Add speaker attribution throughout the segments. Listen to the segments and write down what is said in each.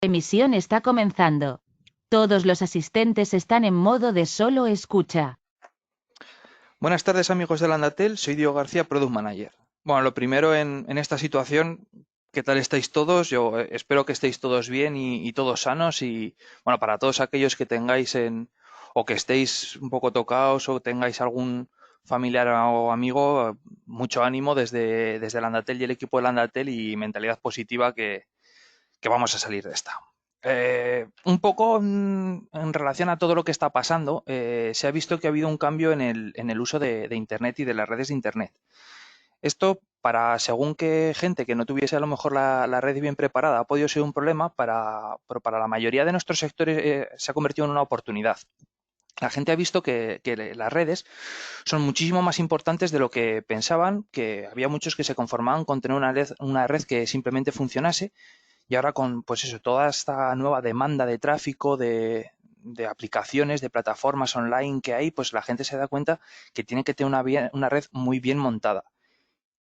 Speaker 1: Emisión está comenzando. Todos los asistentes están en modo de solo escucha.
Speaker 2: Buenas tardes amigos de Landatel, soy Diego García, Product Manager. Bueno, lo primero en esta situación, ¿qué tal estáis todos? Yo espero que estéis todos bien y todos sanos y bueno, para todos aquellos que tengáis o que estéis un poco tocados o tengáis algún familiar o amigo, mucho ánimo desde Landatel y el equipo de Landatel y mentalidad positiva que vamos a salir de esta. Un poco en relación a todo lo que está pasando, se ha visto que ha habido un cambio en el uso de Internet y de las redes de Internet. Esto para según qué gente que no tuviese a lo mejor la red bien preparada ha podido ser un problema, pero para la mayoría de nuestros sectores se ha convertido en una oportunidad. La gente ha visto que las redes son muchísimo más importantes de lo que pensaban, que había muchos que se conformaban con tener una red que simplemente funcionase y ahora con, pues eso, toda esta nueva demanda de tráfico, de aplicaciones, de plataformas online que hay, pues la gente se da cuenta que tiene que tener una red muy bien montada.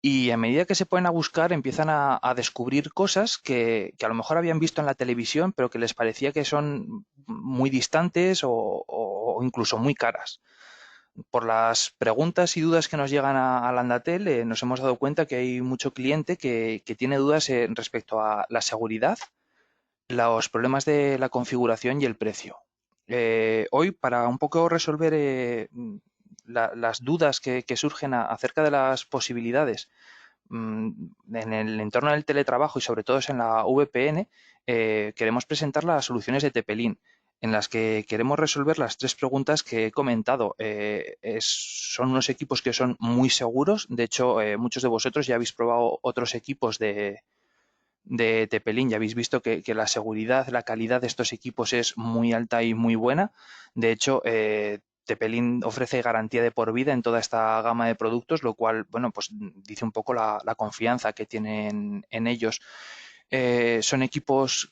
Speaker 2: Y a medida que se ponen a buscar, empiezan a descubrir cosas que a lo mejor habían visto en la televisión, pero que les parecía que son muy distantes o incluso muy caras. Por las preguntas y dudas que nos llegan a Landatel, nos hemos dado cuenta que hay mucho cliente que tiene dudas respecto a la seguridad, los problemas de la configuración y el precio. Hoy, para un poco resolver las dudas que surgen acerca de las posibilidades mm, en el entorno del teletrabajo y sobre todo en la VPN, queremos presentar las soluciones de Tepelin, en las que queremos resolver las tres preguntas que he comentado. Son unos equipos que son muy seguros. De hecho, muchos de vosotros ya habéis probado otros equipos de Tepelín. Ya habéis visto que la seguridad, la calidad de estos equipos es muy alta y muy buena. De hecho, Tepelín ofrece garantía de por vida en toda esta gama de productos, lo cual, bueno, pues dice un poco la confianza que tienen en ellos. Son equipos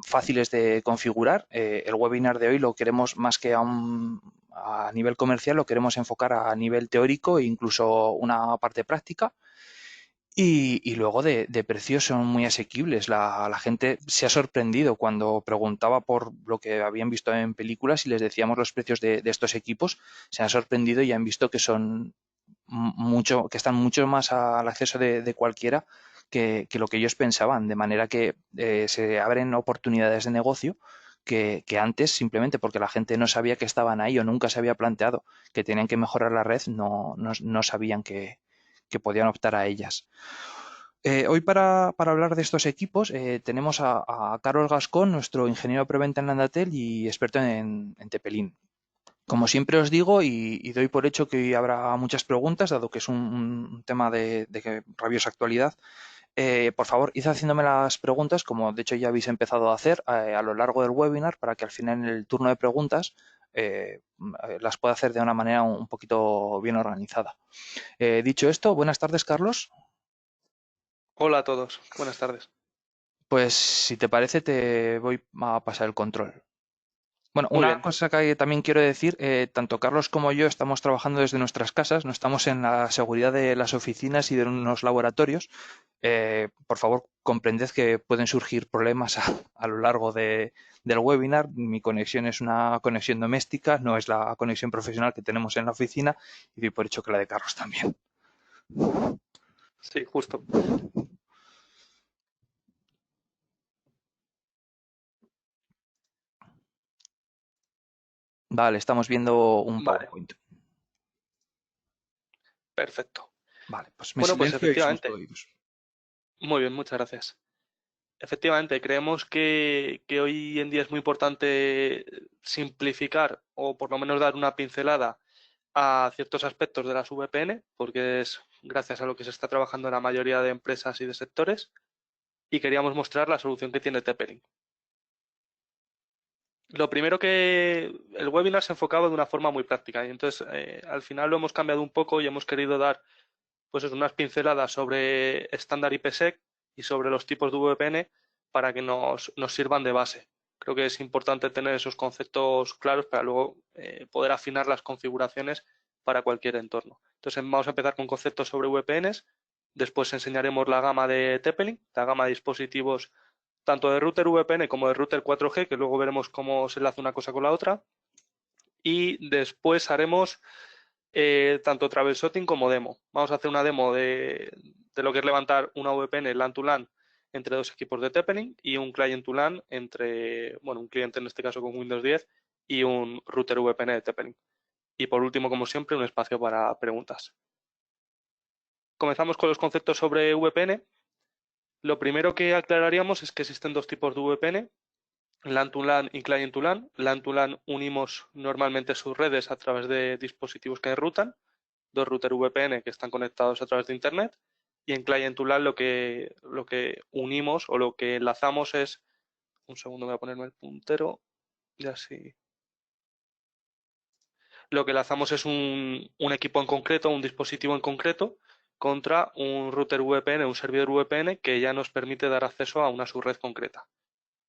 Speaker 2: fáciles de configurar. El webinar de hoy lo queremos más que a nivel comercial, lo queremos enfocar a nivel teórico e incluso una parte práctica. Y luego de precios son muy asequibles. La gente se ha sorprendido cuando preguntaba por lo que habían visto en películas y les decíamos los precios de estos equipos. Se han sorprendido y han visto que son mucho, que están mucho más al acceso de cualquiera que lo que ellos pensaban. De manera que se abren oportunidades de negocio que antes, simplemente porque la gente no sabía que estaban ahí o nunca se había planteado que tenían que mejorar la red, no sabían que podían optar a ellas. Hoy para hablar de estos equipos tenemos a Carlos Gascón, nuestro ingeniero preventa en Landatel y experto en Tepelín. Como siempre os digo y doy por hecho que hoy habrá muchas preguntas, dado que es un tema de rabiosa actualidad, por favor, id haciéndome las preguntas, como de hecho ya habéis empezado a hacer a lo largo del webinar, para que al final en el turno de preguntas las pueda hacer de una manera un poquito bien organizada. Dicho esto, buenas tardes, Carlos.
Speaker 3: Hola a todos, buenas tardes.
Speaker 2: Pues si te parece, te voy a pasar el control. Bueno,
Speaker 3: Muy
Speaker 2: una
Speaker 3: bien,
Speaker 2: cosa que también quiero decir, tanto Carlos como yo estamos trabajando desde nuestras casas, no estamos en la seguridad de las oficinas y de unos laboratorios. Por favor, comprended que pueden surgir problemas a lo largo del webinar. Mi conexión es una conexión doméstica, no es la conexión profesional que tenemos en la oficina y doy por hecho que la de Carlos también.
Speaker 3: sí, justo.
Speaker 2: Vale, estamos viendo un
Speaker 3: Vale,
Speaker 2: PowerPoint.
Speaker 3: perfecto.
Speaker 2: Vale, pues me
Speaker 3: Bueno, pues
Speaker 2: silencio y somos
Speaker 3: efectivamente,
Speaker 2: todos oídos.
Speaker 3: muy bien, muchas gracias. Efectivamente, creemos que hoy en día es muy importante simplificar o por lo menos dar una pincelada a ciertos aspectos de las VPN, porque es gracias a lo que se está trabajando en la mayoría de empresas y de sectores, y queríamos mostrar la solución que tiene Tepering. Lo primero que el webinar se enfocaba de una forma muy práctica y entonces al final lo hemos cambiado un poco y hemos querido dar pues es unas pinceladas sobre estándar IPsec y sobre los tipos de VPN para que nos sirvan de base. Creo que es importante tener esos conceptos claros para luego poder afinar las configuraciones para cualquier entorno. Entonces vamos a empezar con conceptos sobre VPNs, después enseñaremos la gama de TP-Link, la gama de dispositivos tanto de router VPN como de router 4G, que luego veremos cómo se enlaza una cosa con la otra. Y después haremos tanto travel-shotting como demo. Vamos a hacer una demo de lo que es levantar una VPN LAN to LAN entre dos equipos de TP-Link y un client to LAN entre, bueno, un cliente en este caso con Windows 10 y un router VPN de TP-Link. Y por último, como siempre, un espacio para preguntas. Comenzamos con los conceptos sobre VPN. Lo primero que aclararíamos es que existen dos tipos de VPN, LAN to LAN y Client to LAN. LAN to LAN unimos normalmente sus redes a través de dispositivos que enrutan, dos routers VPN que están conectados a través de Internet, y en Client to LAN lo que unimos o lo que enlazamos es, un segundo voy a ponerme el puntero, y así. Lo que enlazamos es un equipo en concreto, un dispositivo en concreto, contra un router VPN, un servidor VPN que ya nos permite dar acceso a una subred concreta.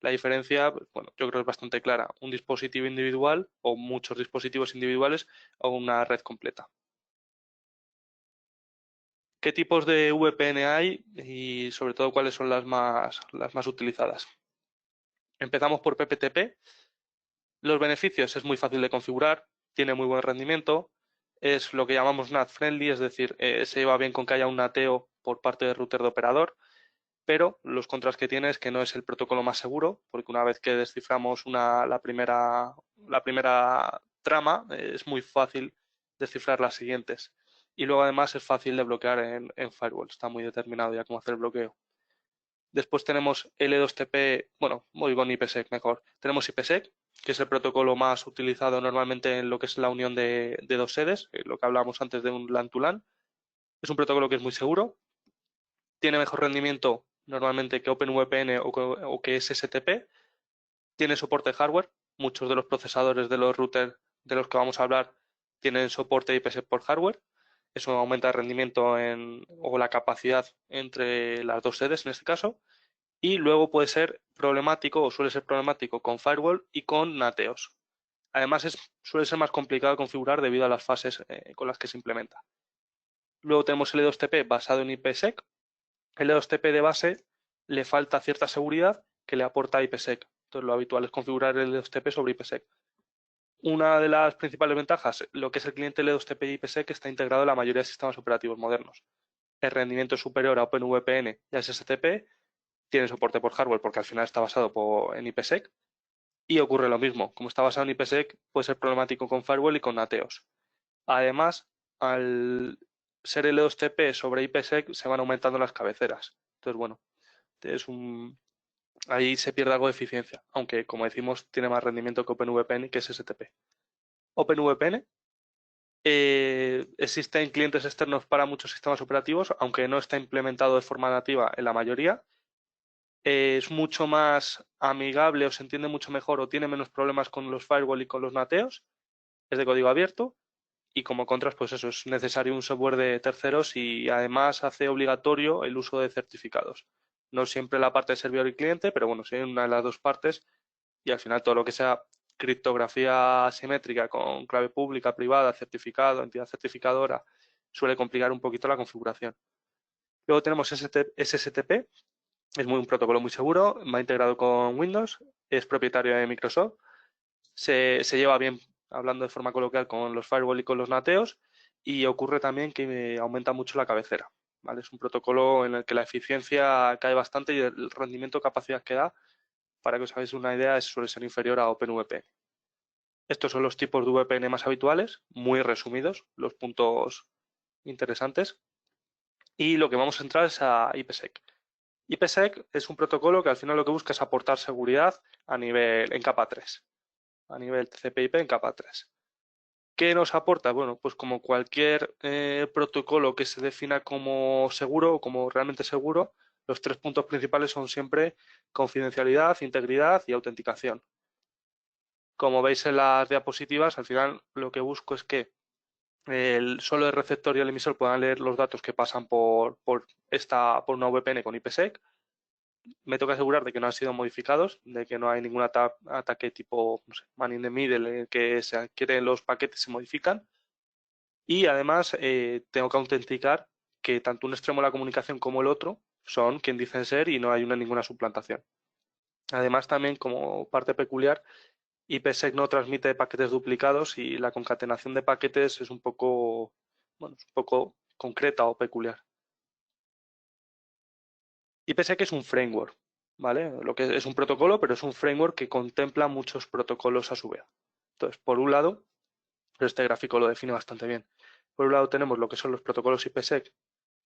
Speaker 3: La diferencia, bueno, yo creo que es bastante clara. Un dispositivo individual o muchos dispositivos individuales o una red completa. ¿Qué tipos de VPN hay y sobre todo cuáles son las más utilizadas? Empezamos por PPTP. Los beneficios es muy fácil de configurar, tiene muy buen rendimiento, es lo que llamamos NAT friendly, es decir, se lleva bien con que haya un nateo por parte del router de operador, pero los contras que tiene es que no es el protocolo más seguro, porque una vez que desciframos la primera trama, es muy fácil descifrar las siguientes. Y luego además es fácil de bloquear en firewall, está muy determinado ya cómo hacer el bloqueo. Después tenemos L2TP, bueno, voy con IPsec mejor. Tenemos IPsec, que es el protocolo más utilizado normalmente en lo que es la unión de dos sedes, lo que hablábamos antes de un LAN to LAN. Es un protocolo que es muy seguro, tiene mejor rendimiento normalmente que OpenVPN o que SSTP, tiene soporte hardware, muchos de los procesadores de los routers de los que vamos a hablar tienen soporte IPsec por hardware, eso aumenta el rendimiento o la capacidad entre las dos sedes en este caso, y luego puede ser problemático o suele ser problemático con firewall y con nateos. Además suele ser más complicado de configurar debido a las fases con las que se implementa. Luego tenemos L2TP basado en IPsec. L2TP de base le falta cierta seguridad que le aporta IPsec. Entonces lo habitual es configurar L2TP sobre IPsec. Una de las principales ventajas, lo que es el cliente L2TP y IPsec, está integrado en la mayoría de sistemas operativos modernos. El rendimiento es superior a OpenVPN y a SSTP, tiene soporte por hardware porque al final está basado en IPsec, y ocurre lo mismo. Como está basado en IPsec, puede ser problemático con firewall y con nateos. Además, al ser L2TP sobre IPsec, se van aumentando las cabeceras. Entonces, bueno, ahí se pierde algo de eficiencia, aunque, como decimos, tiene más rendimiento que OpenVPN y que SSTP. OpenVPN existen clientes externos para muchos sistemas operativos, aunque no está implementado de forma nativa en la mayoría. Es mucho más amigable o se entiende mucho mejor o tiene menos problemas con los firewall y con los nateos. Es de código abierto y como contras, pues eso, es necesario un software de terceros y además hace obligatorio el uso de certificados. No siempre la parte de servidor y cliente, pero bueno, sí una de las dos partes y al final todo lo que sea criptografía asimétrica con clave pública, privada, certificado, entidad certificadora, suele complicar un poquito la configuración. Luego tenemos SSTP, es un protocolo muy seguro, va integrado con Windows, es propietario de Microsoft, se lleva bien, hablando de forma coloquial, con los firewall y con los nateos, y ocurre también que aumenta mucho la cabecera. ¿Vale? Es un protocolo en el que la eficiencia cae bastante y el rendimiento capacidad que da, para que os hagáis una idea, suele ser inferior a OpenVPN. Estos son los tipos de VPN más habituales, muy resumidos, los puntos interesantes. Y lo que vamos a entrar es a IPsec. IPsec es un protocolo que al final lo que busca es aportar seguridad en capa 3, a nivel TCP/IP en capa 3. ¿Qué nos aporta? Bueno, pues como cualquier protocolo que se defina como seguro o como realmente seguro, los tres puntos principales son siempre confidencialidad, integridad y autenticación. Como veis en las diapositivas, al final lo que busco es que solo el receptor y el emisor puedan leer los datos que pasan por una VPN con IPsec. Me toca asegurar de que no han sido modificados, de que no hay ningún ataque tipo, no sé, man in the middle, en el que se adquieren los paquetes y se modifican. Y además tengo que autenticar que tanto un extremo de la comunicación como el otro son quien dicen ser y no hay ninguna suplantación. Además, también como parte peculiar, IPsec no transmite paquetes duplicados y la concatenación de paquetes es un poco, bueno, es un poco concreta o peculiar. IPsec es un framework, ¿vale? Lo que es un protocolo, pero es un framework que contempla muchos protocolos a su vez. Entonces, por un lado, este gráfico lo define bastante bien. Por un lado tenemos lo que son los protocolos IPsec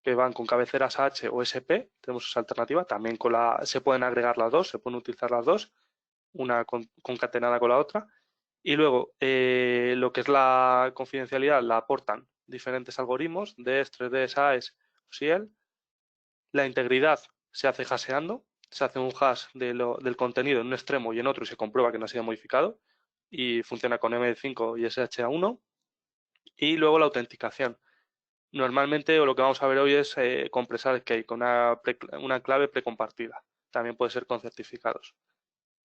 Speaker 3: que van con cabeceras H o SP, tenemos esa alternativa, también se pueden agregar las dos, se pueden utilizar las dos, una concatenada con la otra. Y luego, lo que es la confidencialidad la aportan diferentes algoritmos, DES, 3Ds, AES o SIEL. La integridad se hace hasheando, se hace un hash del contenido en un extremo y en otro y se comprueba que no ha sido modificado y funciona con M5 y SHA-1. Y luego la autenticación. Normalmente, o lo que vamos a ver hoy es compresar key con una clave precompartida. También puede ser con certificados.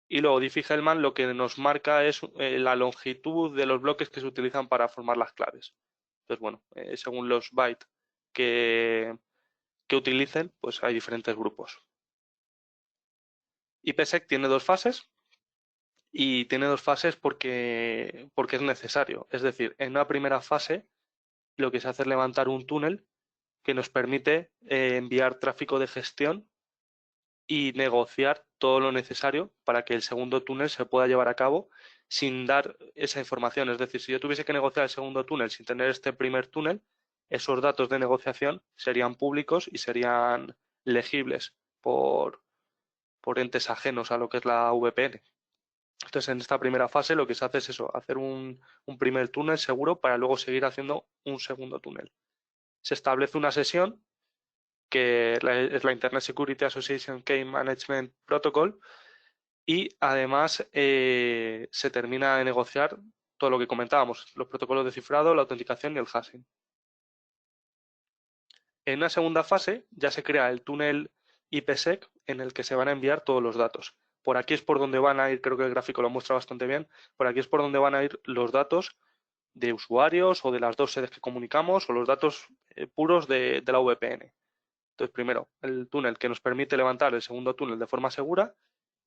Speaker 3: Y luego Diffie-Hellman lo que nos marca es la longitud de los bloques que se utilizan para formar las claves. Entonces, bueno, según los bytes que utilicen, pues hay diferentes grupos. IPsec tiene dos fases y tiene dos fases porque es necesario. Es decir, en una primera fase lo que se hace es levantar un túnel que nos permite enviar tráfico de gestión y negociar todo lo necesario para que el segundo túnel se pueda llevar a cabo sin dar esa información. Es decir, si yo tuviese que negociar el segundo túnel sin tener este primer túnel, esos datos de negociación serían públicos y serían legibles por entes ajenos a lo que es la VPN. Entonces, en esta primera fase lo que se hace es eso, hacer un primer túnel seguro para luego seguir haciendo un segundo túnel. Se establece una sesión que es la Internet Security Association Key Management Protocol y además se termina de negociar todo lo que comentábamos, los protocolos de cifrado, la autenticación y el hashing. En una segunda fase ya se crea el túnel IPsec en el que se van a enviar todos los datos. Por aquí es por donde van a ir, creo que el gráfico lo muestra bastante bien, por aquí es por donde van a ir los datos de usuarios o de las dos sedes que comunicamos o los datos puros de la VPN. Entonces, primero, el túnel que nos permite levantar el segundo túnel de forma segura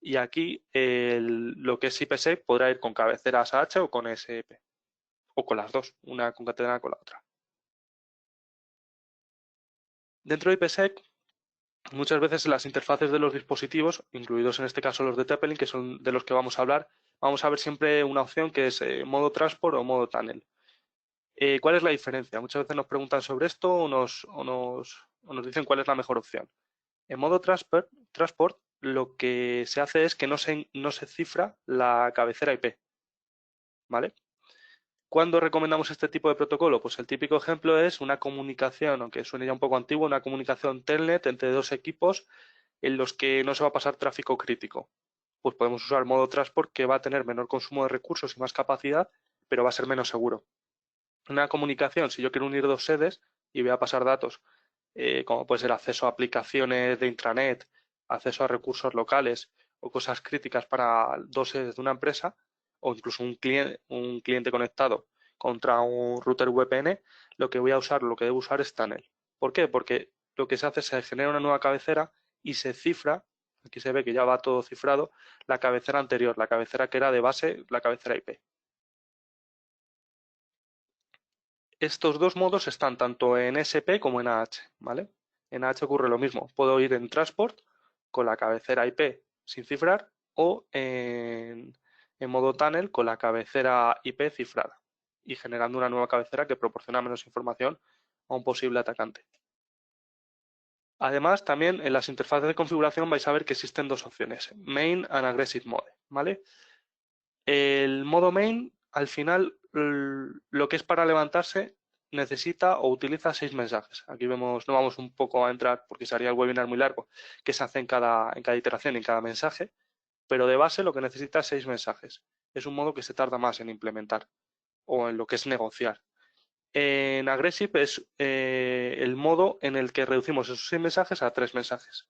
Speaker 3: y aquí lo que es IPsec podrá ir con cabeceras H o con SP o con las dos, una concatenada con la otra. Dentro de IPsec, muchas veces las interfaces de los dispositivos, incluidos en este caso los de TP-Link, que son de los que vamos a hablar, vamos a ver siempre una opción que es modo transport o modo tunnel. ¿Cuál es la diferencia? Muchas veces nos preguntan sobre esto o nos dicen cuál es la mejor opción. En modo transport, lo que se hace es que no se cifra la cabecera IP. ¿Vale? ¿Cuándo recomendamos este tipo de protocolo? Pues el típico ejemplo es una comunicación, aunque suene ya un poco antiguo, una comunicación telnet entre dos equipos en los que no se va a pasar tráfico crítico. Pues podemos usar modo transport que va a tener menor consumo de recursos y más capacidad, pero va a ser menos seguro. Una comunicación, si yo quiero unir dos sedes y voy a pasar datos, como puede ser acceso a aplicaciones de intranet, acceso a recursos locales o cosas críticas para dos sedes de una empresa, o incluso un cliente conectado contra un router VPN, lo que debo usar es tunnel. ¿Por qué? Porque lo que se hace es que se genera una nueva cabecera y se cifra, aquí se ve que ya va todo cifrado, la cabecera anterior, la cabecera que era de base, la cabecera IP. Estos dos modos están tanto en SP como en AH, ¿vale? En AH ocurre lo mismo. Puedo ir en transport con la cabecera IP sin cifrar o en modo tunnel con la cabecera IP cifrada y generando una nueva cabecera que proporciona menos información a un posible atacante. Además, también en las interfaces de configuración vais a ver que existen dos opciones, Main and Aggressive Mode, ¿vale? El modo Main, al final, lo que es para levantarse, necesita o utiliza 6 mensajes. Aquí vemos, no vamos un poco a entrar porque sería el webinar muy largo, que se hace en cada iteración, en cada mensaje, pero de base lo que necesita es 6 mensajes. Es un modo que se tarda más en implementar o en lo que es negociar. En Aggressive es el modo en el que reducimos esos 6 mensajes a 3 mensajes.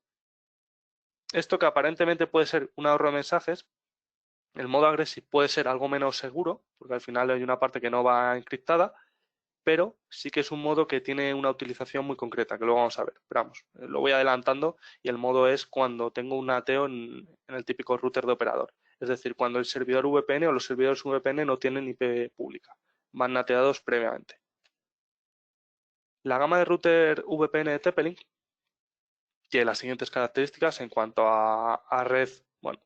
Speaker 3: Esto que aparentemente puede ser un ahorro de mensajes, el modo Aggressive puede ser algo menos seguro, porque al final hay una parte que no va encriptada, pero sí que es un modo que tiene una utilización muy concreta, que luego vamos a ver. Pero vamos, lo voy adelantando y el modo es cuando tengo un nateo en el típico router de operador. Es decir, cuando el servidor VPN o los servidores VPN no tienen IP pública, van nateados previamente. La gama de router VPN de TP-Link tiene las siguientes características en cuanto a red. Bueno,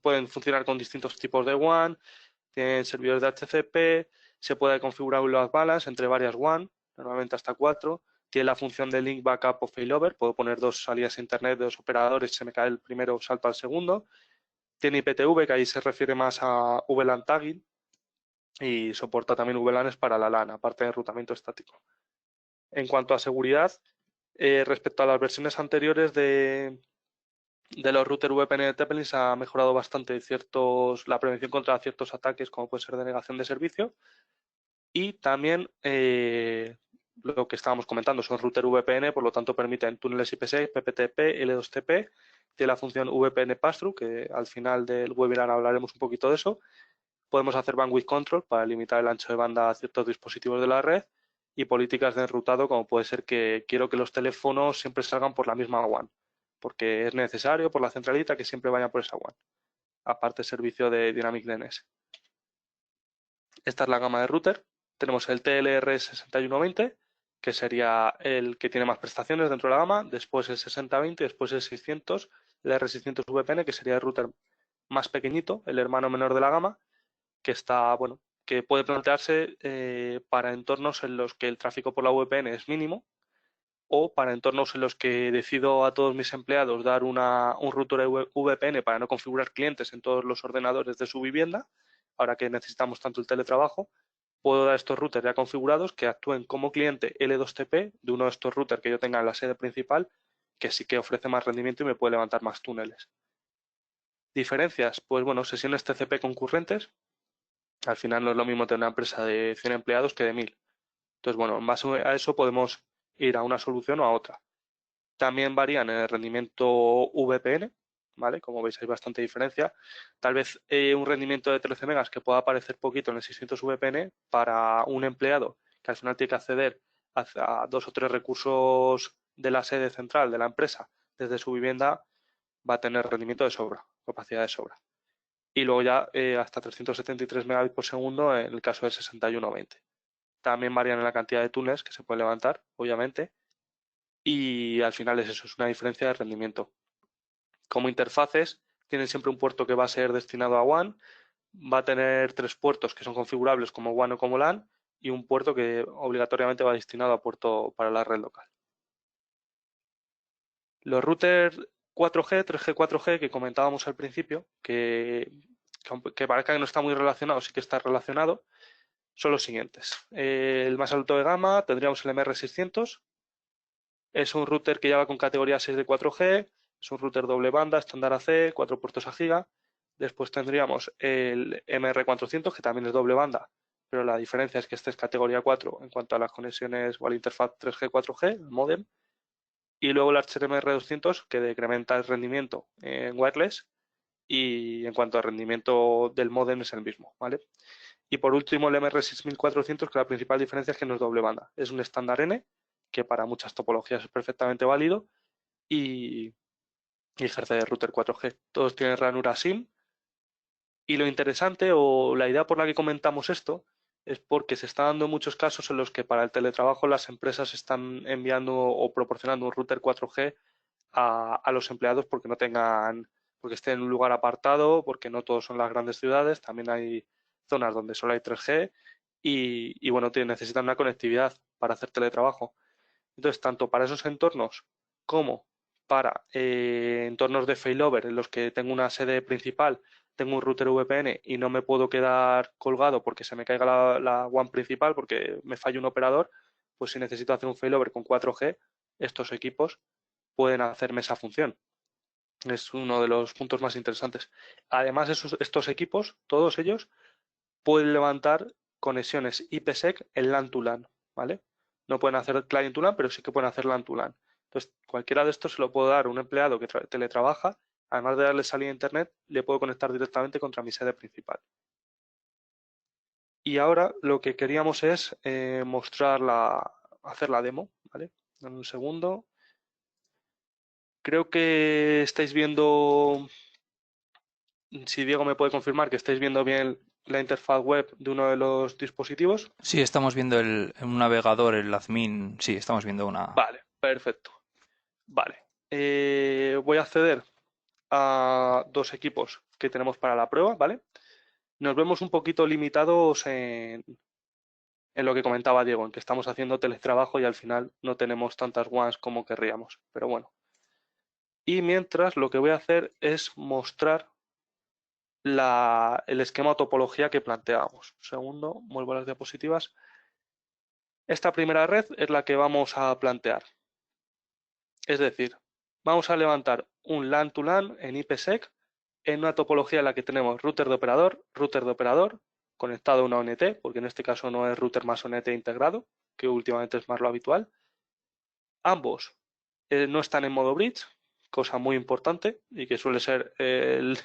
Speaker 3: pueden funcionar con distintos tipos de WAN, tienen servidores de HCP, se puede configurar un load balance entre varias WAN, normalmente hasta 4. Tiene la función de link backup o failover, puedo poner dos salidas a internet de dos operadores, se me cae el primero, salto al segundo. Tiene IPTV, que ahí se refiere más a VLAN tagging, y soporta también VLANs para la LAN, aparte de enrutamiento estático. En cuanto a seguridad, respecto a las versiones anteriores de los routers VPN de TP-Link se ha mejorado bastante la prevención contra ciertos ataques, como puede ser denegación de servicio. Y también lo que estábamos comentando son routers VPN, por lo tanto permiten túneles IPsec, PPTP, L2TP, tiene la función VPN Pass-Through, que al final del webinar hablaremos un poquito de eso. Podemos hacer bandwidth control para limitar el ancho de banda a ciertos dispositivos de la red y políticas de enrutado, como puede ser que quiero que los teléfonos siempre salgan por la misma WAN, porque es necesario por la centralita que siempre vayan por esa WAN. Aparte servicio de Dynamic DNS. Esta es la gama de router. Tenemos el TLR6120, que sería el que tiene más prestaciones dentro de la gama, después el 6020, después el 600, el R600 VPN, que sería el router más pequeñito, el hermano menor de la gama, que está, bueno, que puede plantearse para entornos en los que el tráfico por la VPN es mínimo, o para entornos en los que decido a todos mis empleados dar un router VPN para no configurar clientes en todos los ordenadores de su vivienda, ahora que necesitamos tanto el teletrabajo. Puedo dar estos routers ya configurados que actúen como cliente L2TP de uno de estos routers que yo tenga en la sede principal, que sí que ofrece más rendimiento y me puede levantar más túneles. Diferencias, pues bueno, sesiones TCP concurrentes. Al final no es lo mismo tener una empresa de 100 empleados que de 1000. Entonces, bueno, en base a eso podemos ir a una solución o a otra. También varían en el rendimiento VPN, ¿vale? Como veis hay bastante diferencia. Tal vez un rendimiento de 13 megas que pueda parecer poquito en el 600 VPN para un empleado que al final tiene que acceder a 2 o 3 recursos de la sede central de la empresa desde su vivienda, va a tener rendimiento de sobra, capacidad de sobra. Y luego ya hasta 373 megabits por segundo en el caso del 6120. También varían en la cantidad de túneles que se pueden levantar, obviamente, y al final es eso, es una diferencia de rendimiento. Como interfaces, tienen siempre un puerto que va a ser destinado a WAN, va a tener 3 puertos que son configurables como WAN o como LAN, y un puerto que obligatoriamente va destinado a puerto para la red local. Los routers 4G, 3G, 4G que comentábamos al principio, que parezca que no está muy relacionado, sí que está relacionado, son los siguientes. El más alto de gama tendríamos el MR600. Es un router que ya va con categoría 6 de 4G. Es un router doble banda, estándar AC, 4 puertos a giga. Después tendríamos el MR400, que también es doble banda, pero la diferencia es que este es categoría 4 en cuanto a las conexiones o a la interfaz 3G, 4G, el modem. Y luego el HMR200, que decrementa el rendimiento en wireless y en cuanto al rendimiento del modem es el mismo, ¿vale? Y por último el MR6400, que la principal diferencia es que no es doble banda, es un estándar N, que para muchas topologías es perfectamente válido y ejerce de router 4G. Todos tienen ranura SIM y lo interesante o la idea por la que comentamos esto es porque se está dando muchos casos en los que para el teletrabajo las empresas están enviando o proporcionando un router 4G a los empleados porque porque estén en un lugar apartado, porque no todos son las grandes ciudades, también hay zonas donde solo hay 3G y bueno, necesitan una conectividad para hacer teletrabajo. Entonces, tanto para esos entornos como para entornos de failover en los que tengo una sede principal, tengo un router VPN y no me puedo quedar colgado porque se me caiga la WAN principal porque me falla un operador, pues si necesito hacer un failover con 4G, estos equipos pueden hacerme esa función. Es uno de los puntos más interesantes. Además, estos equipos, todos ellos, pueden levantar conexiones IPsec en LAN to LAN, ¿vale? No pueden hacer client to LAN, pero sí que pueden hacer LAN to LAN. Entonces, cualquiera de estos se lo puedo dar a un empleado que teletrabaja, además de darle salida a internet, le puedo conectar directamente contra mi sede principal. Y ahora lo que queríamos es hacer la demo, ¿vale? En un segundo. Creo que estáis viendo, si Diego me puede confirmar que estáis viendo bien la interfaz web de uno de los dispositivos.
Speaker 2: Sí, estamos viendo un navegador, el admin. Sí, estamos viendo una.
Speaker 3: Vale, perfecto. Vale. Voy a acceder a dos equipos que tenemos para la prueba, ¿vale? Nos vemos un poquito limitados en lo que comentaba Diego, en que estamos haciendo teletrabajo y al final no tenemos tantas ones como querríamos. Pero bueno. Y mientras lo que voy a hacer es mostrar el esquema o topología que planteamos. Un segundo, vuelvo a las diapositivas. Esta primera red es la que vamos a plantear. Es decir, vamos a levantar un LAN to LAN en IPsec en una topología en la que tenemos router de operador, conectado a una ONT, porque en este caso no es router más ONT integrado, que últimamente es más lo habitual. Ambos no están en modo bridge, cosa muy importante y que suele ser el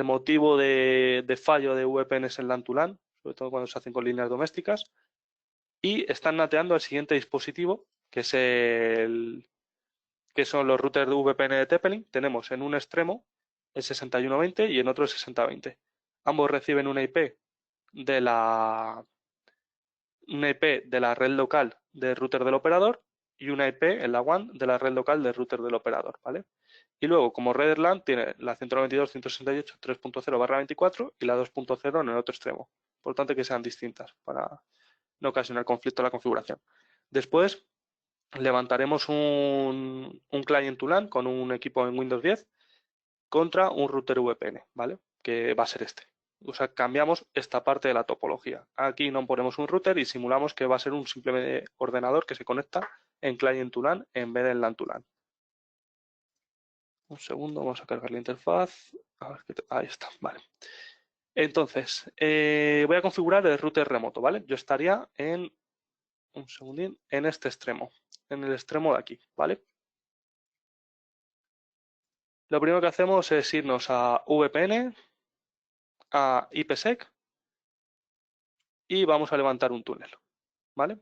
Speaker 3: motivo de fallo de VPNs en LAN to LAN, sobre todo cuando se hacen con líneas domésticas. Y están nateando al siguiente dispositivo, que son los routers de VPN de TP-Link. Tenemos en un extremo el 6120 y en otro el 6020. Ambos reciben una IP de la red local del router del operador y una IP en la WAN de la red local del router del operador, ¿vale? Y luego, como red LAN, tiene la 192.168.3.0/24 y la 2.0 en el otro extremo. Importante que sean distintas para no ocasionar conflicto en la configuración. Después, levantaremos un client to LAN con un equipo en Windows 10 contra un router VPN, ¿vale? Que va a ser este. O sea, cambiamos esta parte de la topología. Aquí no ponemos un router y simulamos que va a ser un simple ordenador que se conecta en client to LAN en vez de en LAN to LAN. Un segundo, vamos a cargar la interfaz. A ver ahí está, vale. Entonces, voy a configurar el router remoto, ¿vale? Yo estaría un segundín, en este extremo, en el extremo de aquí, ¿vale? Lo primero que hacemos es irnos a VPN, a IPsec y vamos a levantar un túnel, ¿vale?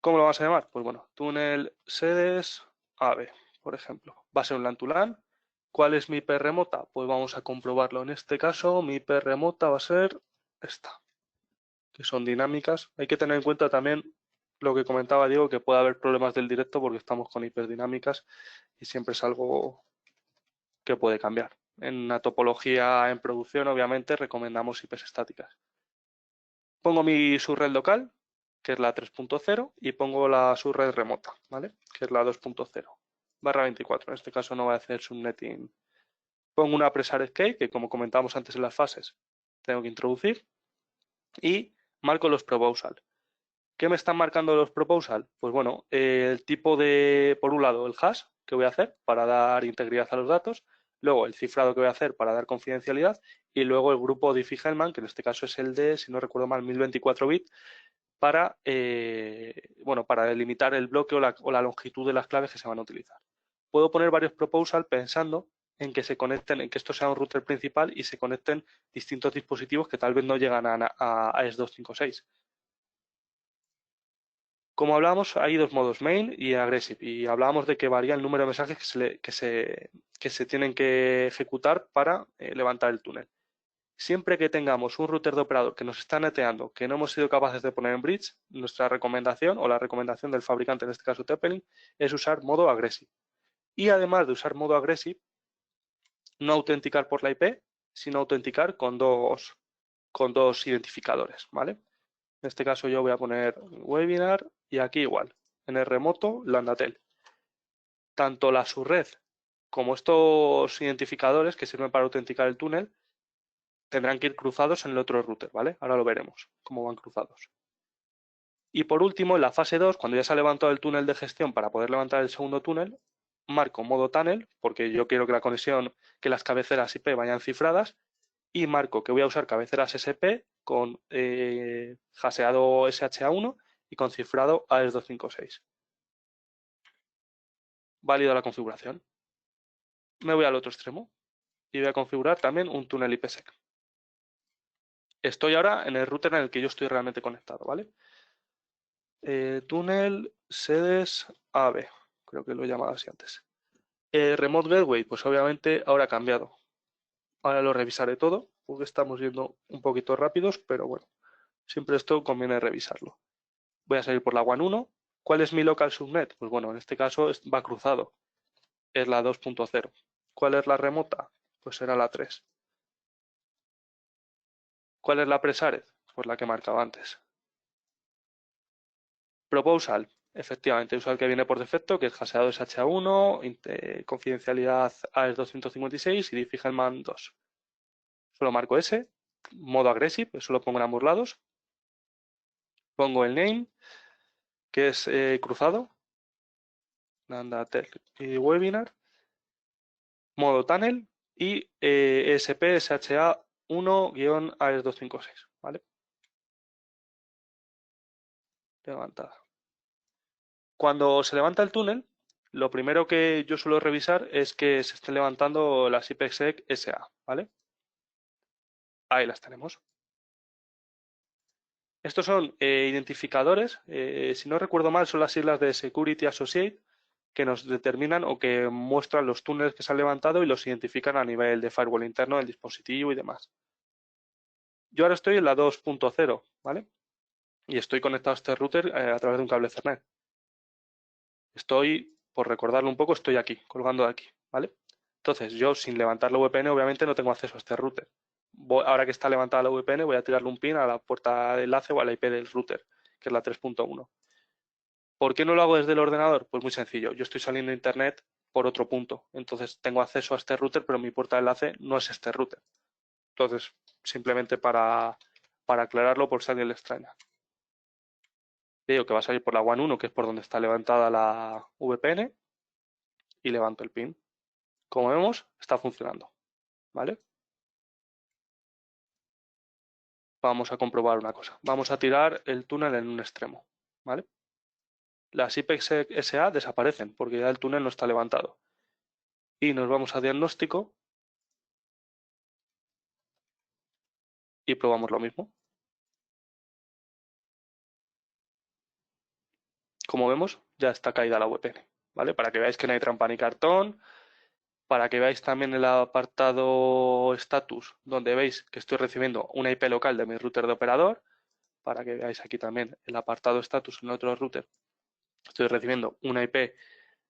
Speaker 3: ¿Cómo lo vamos a llamar? Pues bueno, túnel sedes AB, por ejemplo. Va a ser un LAN to LAN. ¿Cuál es mi IP remota? Pues vamos a comprobarlo. En este caso, mi IP remota va a ser esta, que son dinámicas. Hay que tener en cuenta también lo que comentaba Diego, que puede haber problemas del directo porque estamos con IPs dinámicas y siempre es algo que puede cambiar. En una topología en producción, obviamente, recomendamos IPs estáticas. Pongo mi subred local, que es la 3.0, y pongo la subred remota, ¿vale? Que es la 2.0/24. En este caso no voy a hacer subnetting. Pongo una Presare Key, que como comentábamos antes en las fases, tengo que introducir, y marco los proposal. ¿Qué me están marcando los proposal? Pues bueno, el tipo por un lado, el hash que voy a hacer para dar integridad a los datos, luego el cifrado que voy a hacer para dar confidencialidad y luego el grupo Diffie-Hellman, que en este caso es el de, si no recuerdo mal, 1024 bits, para delimitar el bloque o la longitud de las claves que se van a utilizar. Puedo poner varios proposal pensando en que se conecten, en que esto sea un router principal y se conecten distintos dispositivos que tal vez no llegan a AES-256. Como hablábamos, hay dos modos, main y aggressive, y hablábamos de que varía el número de mensajes que se tienen que ejecutar para levantar el túnel. Siempre que tengamos un router de operador que nos está neteando, que no hemos sido capaces de poner en bridge, nuestra recomendación o la recomendación del fabricante, en este caso TP-Link, es usar modo aggressive. Y además de usar modo aggressive, no autenticar por la IP, sino autenticar con dos identificadores, ¿vale? En este caso yo voy a poner webinar y aquí igual, en el remoto, Landatel. Tanto la subred como estos identificadores que sirven para autenticar el túnel tendrán que ir cruzados en el otro router, ¿vale? Ahora lo veremos, cómo van cruzados. Y por último, en la fase 2, cuando ya se ha levantado el túnel de gestión para poder levantar el segundo túnel, marco modo tunnel, porque yo quiero que la conexión, que las cabeceras IP vayan cifradas, y marco que voy a usar cabeceras SP con haseado SHA-1 y con cifrado AES-256. Válida la configuración. Me voy al otro extremo y voy a configurar también un túnel IPsec. Estoy ahora en el router en el que yo estoy realmente conectado, ¿vale? Túnel sedes AB, creo que lo he llamado así antes. Remote Gateway, pues obviamente ahora ha cambiado. Ahora lo revisaré todo, porque estamos yendo un poquito rápidos, pero bueno, siempre esto conviene revisarlo. Voy a salir por la WAN 1. ¿Cuál es mi local subnet? Pues bueno, en este caso va cruzado, es la 2.0. ¿Cuál es la remota? Pues será la 3. ¿Cuál es la presared? Pues la que marcaba antes. Proposal, efectivamente, usa el que viene por defecto, que es haseado SHA1, confidencialidad AES 256 y diffie-hellman 2. Solo marco ese, modo aggressive, eso lo pongo en ambos lados. Pongo el name, que es cruzado, Landatel y webinar, modo tunnel y ESP SHA1-AES 256, ¿vale? Levantada. Cuando se levanta el túnel, lo primero que yo suelo revisar es que se estén levantando las IPsec SA, ¿vale? Ahí las tenemos. Estos son identificadores, si no recuerdo mal, son las siglas de Security Associate que nos determinan o que muestran los túneles que se han levantado y los identifican a nivel de firewall interno del dispositivo y demás. Yo ahora estoy en la 2.0, ¿vale? Y estoy conectado a este router a través de un cable Ethernet. Estoy, por recordarlo un poco, estoy aquí, colgando de aquí, ¿vale? Entonces, yo sin levantar la VPN, obviamente no tengo acceso a este router. Ahora que está levantada la VPN, voy a tirarle un pin a la puerta de enlace o a la IP del router, que es la 3.1. ¿Por qué no lo hago desde el ordenador? Pues muy sencillo. Yo estoy saliendo a internet por otro punto. Entonces tengo acceso a este router, pero mi puerta de enlace no es este router. Entonces, simplemente para aclararlo por si a alguien le extraña. Digo que va a salir por la WAN 1, que es por donde está levantada la VPN, y levanto el pin. Como vemos, está funcionando. ¿Vale? Vamos a comprobar una cosa. Vamos a tirar el túnel en un extremo. ¿Vale? Las IPsec SA desaparecen porque ya el túnel no está levantado. Y nos vamos a diagnóstico y probamos lo mismo. Como vemos, ya está caída la VPN, ¿vale? Para que veáis que no hay trampa ni cartón, para que veáis también el apartado status, donde veis que estoy recibiendo una IP local de mi router de operador, para que veáis aquí también el apartado status en otro router. Estoy recibiendo una IP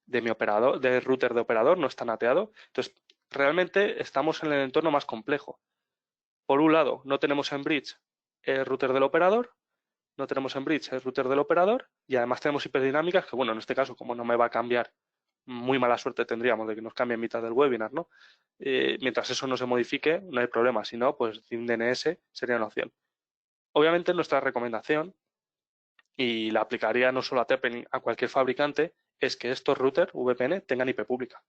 Speaker 3: de mi operador, del router de operador, no está nateado. Entonces, realmente estamos en el entorno más complejo. Por un lado, no tenemos en bridge el router del operador, no tenemos en bridge el router del operador y además tenemos IP dinámicas que, bueno, en este caso, como no me va a cambiar, muy mala suerte tendríamos de que nos cambie en mitad del webinar, ¿no? Mientras eso no se modifique, no hay problema. Si no, pues sin DNS sería una opción. Obviamente nuestra recomendación, y la aplicaría no solo a TP-Link, a cualquier fabricante, es que estos routers VPN tengan IP pública.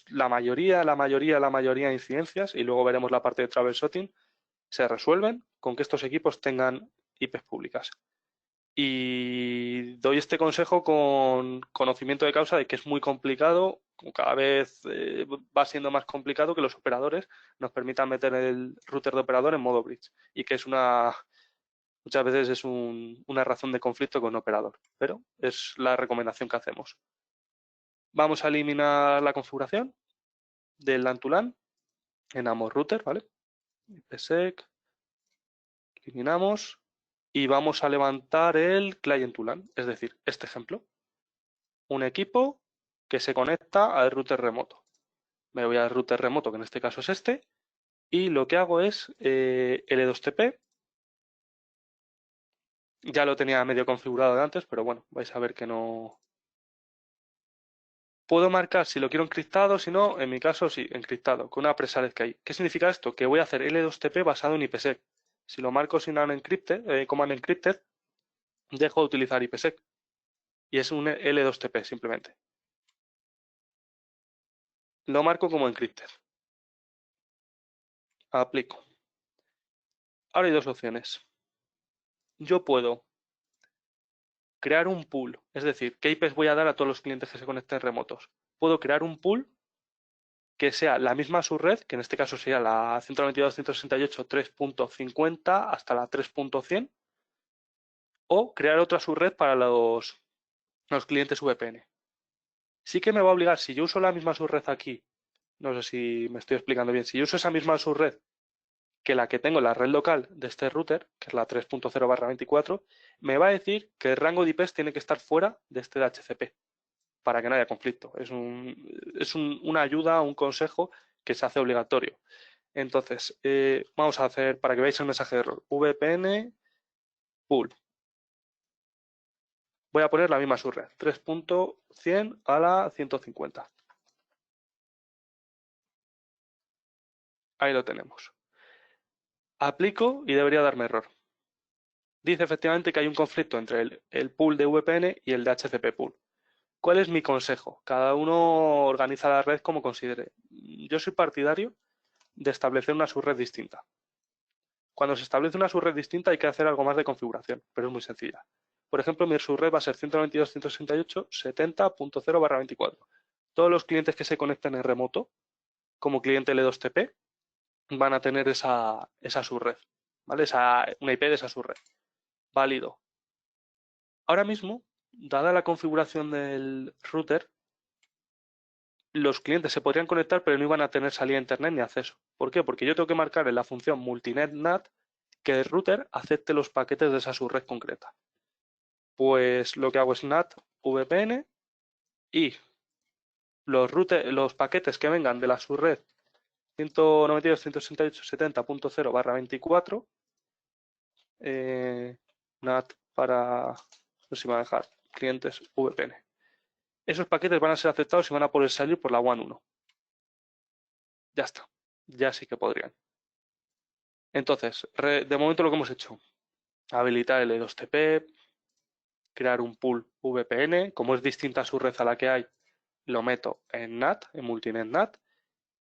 Speaker 3: La mayoría de incidencias, y luego veremos la parte de troubleshooting, se resuelven con que estos equipos tengan IPs públicas. Y doy este consejo con conocimiento de causa de que es muy complicado, cada vez va siendo más complicado que los operadores nos permitan meter el router de operador en modo bridge y que es muchas veces es una razón de conflicto con un operador, pero es la recomendación que hacemos. Vamos a eliminar la configuración del LAN to LAN en ambos routers, ¿vale? IPsec, eliminamos y vamos a levantar el client to LAN, es decir, este ejemplo. Un equipo que se conecta al router remoto. Me voy al router remoto, que en este caso es este, y lo que hago es L2TP. Ya lo tenía medio configurado de antes, pero bueno, vais a ver que no. Puedo marcar si lo quiero encriptado, si no, en mi caso sí, encriptado, con una presared que hay. ¿Qué significa esto? Que voy a hacer L2TP basado en IPsec. Si lo marco sin unencrypted, command encrypted, dejo de utilizar IPsec. Y es un L2TP simplemente. Lo marco como encrypted. Aplico. Ahora hay dos opciones. Yo puedo crear un pool, es decir, ¿qué IPs voy a dar a todos los clientes que se conecten remotos? Puedo crear un pool que sea la misma subred, que en este caso sería la 192.168.3.50 hasta la 3.100, o crear otra subred para los clientes VPN. Sí que me va a obligar, si yo uso la misma subred aquí, no sé si me estoy explicando bien, si yo uso esa misma subred que la que tengo en la red local de este router, que es la 3.0/24, me va a decir que el rango de IPs tiene que estar fuera de este DHCP para que no haya conflicto. Es una ayuda, un consejo que se hace obligatorio. Entonces, vamos a hacer, para que veáis el mensaje de error, VPN pool. Voy a poner la misma subred, 3.100 a la 150. Ahí lo tenemos. Aplico y debería darme error. Dice efectivamente que hay un conflicto entre el pool de VPN y el DHCP pool. ¿Cuál es mi consejo? Cada uno organiza la red como considere. Yo soy partidario de establecer una subred distinta. Cuando se establece una subred distinta hay que hacer algo más de configuración, pero es muy sencilla. Por ejemplo, mi subred va a ser 192.168.70.0/24. Todos los clientes que se conecten en remoto, como cliente L2TP, van a tener esa subred, ¿vale? Una IP de esa subred. Válido. Ahora mismo, dada la configuración del router, los clientes se podrían conectar, pero no iban a tener salida a internet ni acceso. ¿Por qué? Porque yo tengo que marcar en la función multinet NAT que el router acepte los paquetes de esa subred concreta. Pues lo que hago es NAT VPN y los paquetes que vengan de la subred 192.168.70.0/24 NAT para, no sé si me va a dejar, clientes VPN. Esos paquetes van a ser aceptados y van a poder salir por la WAN 1. Ya está. Ya sí que podrían. Entonces, de momento lo que hemos hecho, habilitar el L2TP, crear un pool VPN, como es distinta su red a la que hay, lo meto en NAT, en Multinet NAT,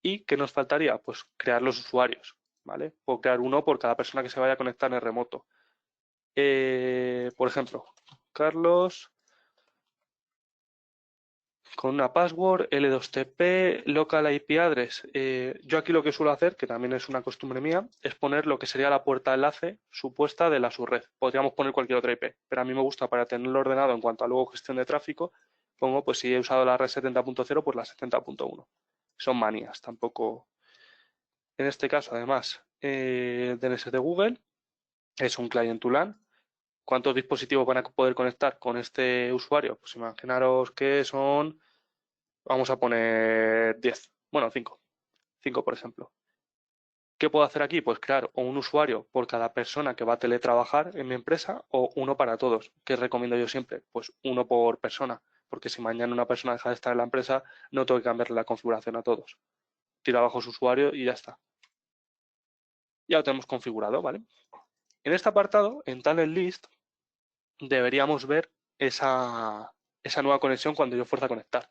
Speaker 3: y ¿qué nos faltaría? Pues crear los usuarios, ¿vale? Puedo crear uno por cada persona que se vaya a conectar en el remoto. Por ejemplo, Carlos con una password, L2TP, local IP address. Yo aquí lo que suelo hacer, que también es una costumbre mía, es poner lo que sería la puerta de enlace supuesta de la subred. Podríamos poner cualquier otra IP, pero a mí me gusta para tenerlo ordenado en cuanto a luego gestión de tráfico, pongo, pues si he usado la red 70.0, pues la 70.1. Son manías, tampoco. En este caso, además, DNS de Google es un client to LAN. ¿Cuántos dispositivos van a poder conectar con este usuario? Pues imaginaros que son, vamos a poner 10, bueno, 5. 5, por ejemplo. ¿Qué puedo hacer aquí? Pues crear o un usuario por cada persona que va a teletrabajar en mi empresa o uno para todos. ¿Qué recomiendo yo siempre? Pues uno por persona, porque si mañana una persona deja de estar en la empresa, no tengo que cambiarle la configuración a todos. Tiro abajo su usuario y ya está. Ya lo tenemos configurado, ¿vale? En este apartado, en Talent List, deberíamos ver esa nueva conexión cuando yo fuerza a conectar.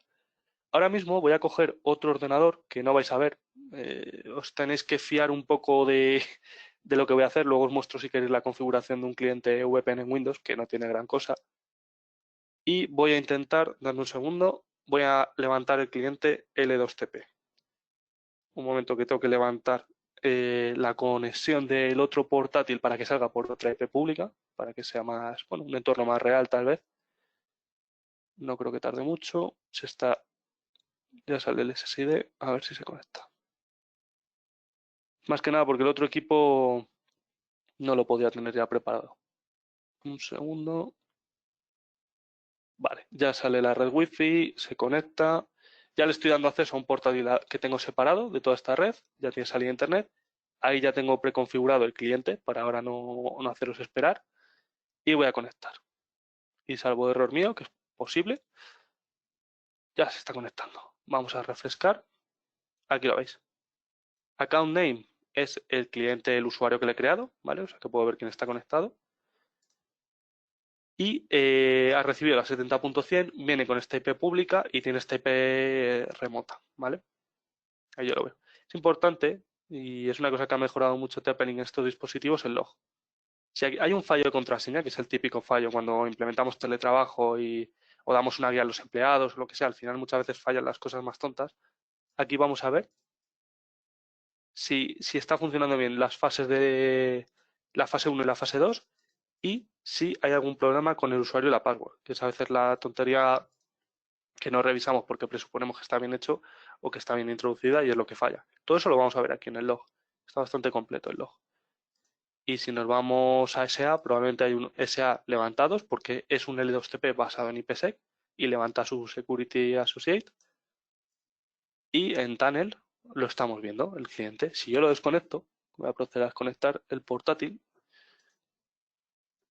Speaker 3: Ahora mismo voy a coger otro ordenador que no vais a ver. Os tenéis que fiar un poco de lo que voy a hacer. Luego os muestro si queréis la configuración de un cliente VPN en Windows, que no tiene gran cosa. Y voy a intentar, dame un segundo, voy a levantar el cliente L2TP. Un momento que tengo que levantar la conexión del otro portátil para que salga por otra IP pública, para que sea más, bueno, un entorno más real tal vez. No creo que tarde mucho. Ya sale el SSID, a ver si se conecta. Más que nada porque el otro equipo no lo podía tener ya preparado. Un segundo. Vale, ya sale la red Wi-Fi, se conecta. Ya le estoy dando acceso a un portátil que tengo separado de toda esta red. Ya tiene salida a internet. Ahí ya tengo preconfigurado el cliente para ahora no haceros esperar. Y voy a conectar. Y salvo error mío, que es posible, ya se está conectando. Vamos a refrescar. Aquí lo veis. Account name es el cliente, el usuario que le he creado, ¿vale? O sea que puedo ver quién está conectado. Y ha recibido la 70.100, viene con esta IP pública y tiene esta IP remota, ¿vale? Ahí yo lo veo. Es importante, y es una cosa que ha mejorado mucho Teppelin en estos dispositivos, el log. Si hay un fallo de contraseña, que es el típico fallo cuando implementamos teletrabajo o damos una guía a los empleados o lo que sea, al final muchas veces fallan las cosas más tontas. aquí vamos a ver si está funcionando bien las fases de la fase 1 y la fase 2 y si hay algún problema con el usuario y la password, que es a veces la tontería que no revisamos porque presuponemos que está bien hecho o que está bien introducida y es lo que falla. Todo eso lo vamos a ver aquí en el log. Está bastante completo el log. Y si nos vamos a SA, probablemente hay un SA levantados porque es un L2TP basado en IPsec y levanta su Security Associate. Y en Tunnel lo estamos viendo, el cliente. Si yo lo desconecto, voy a proceder a desconectar el portátil,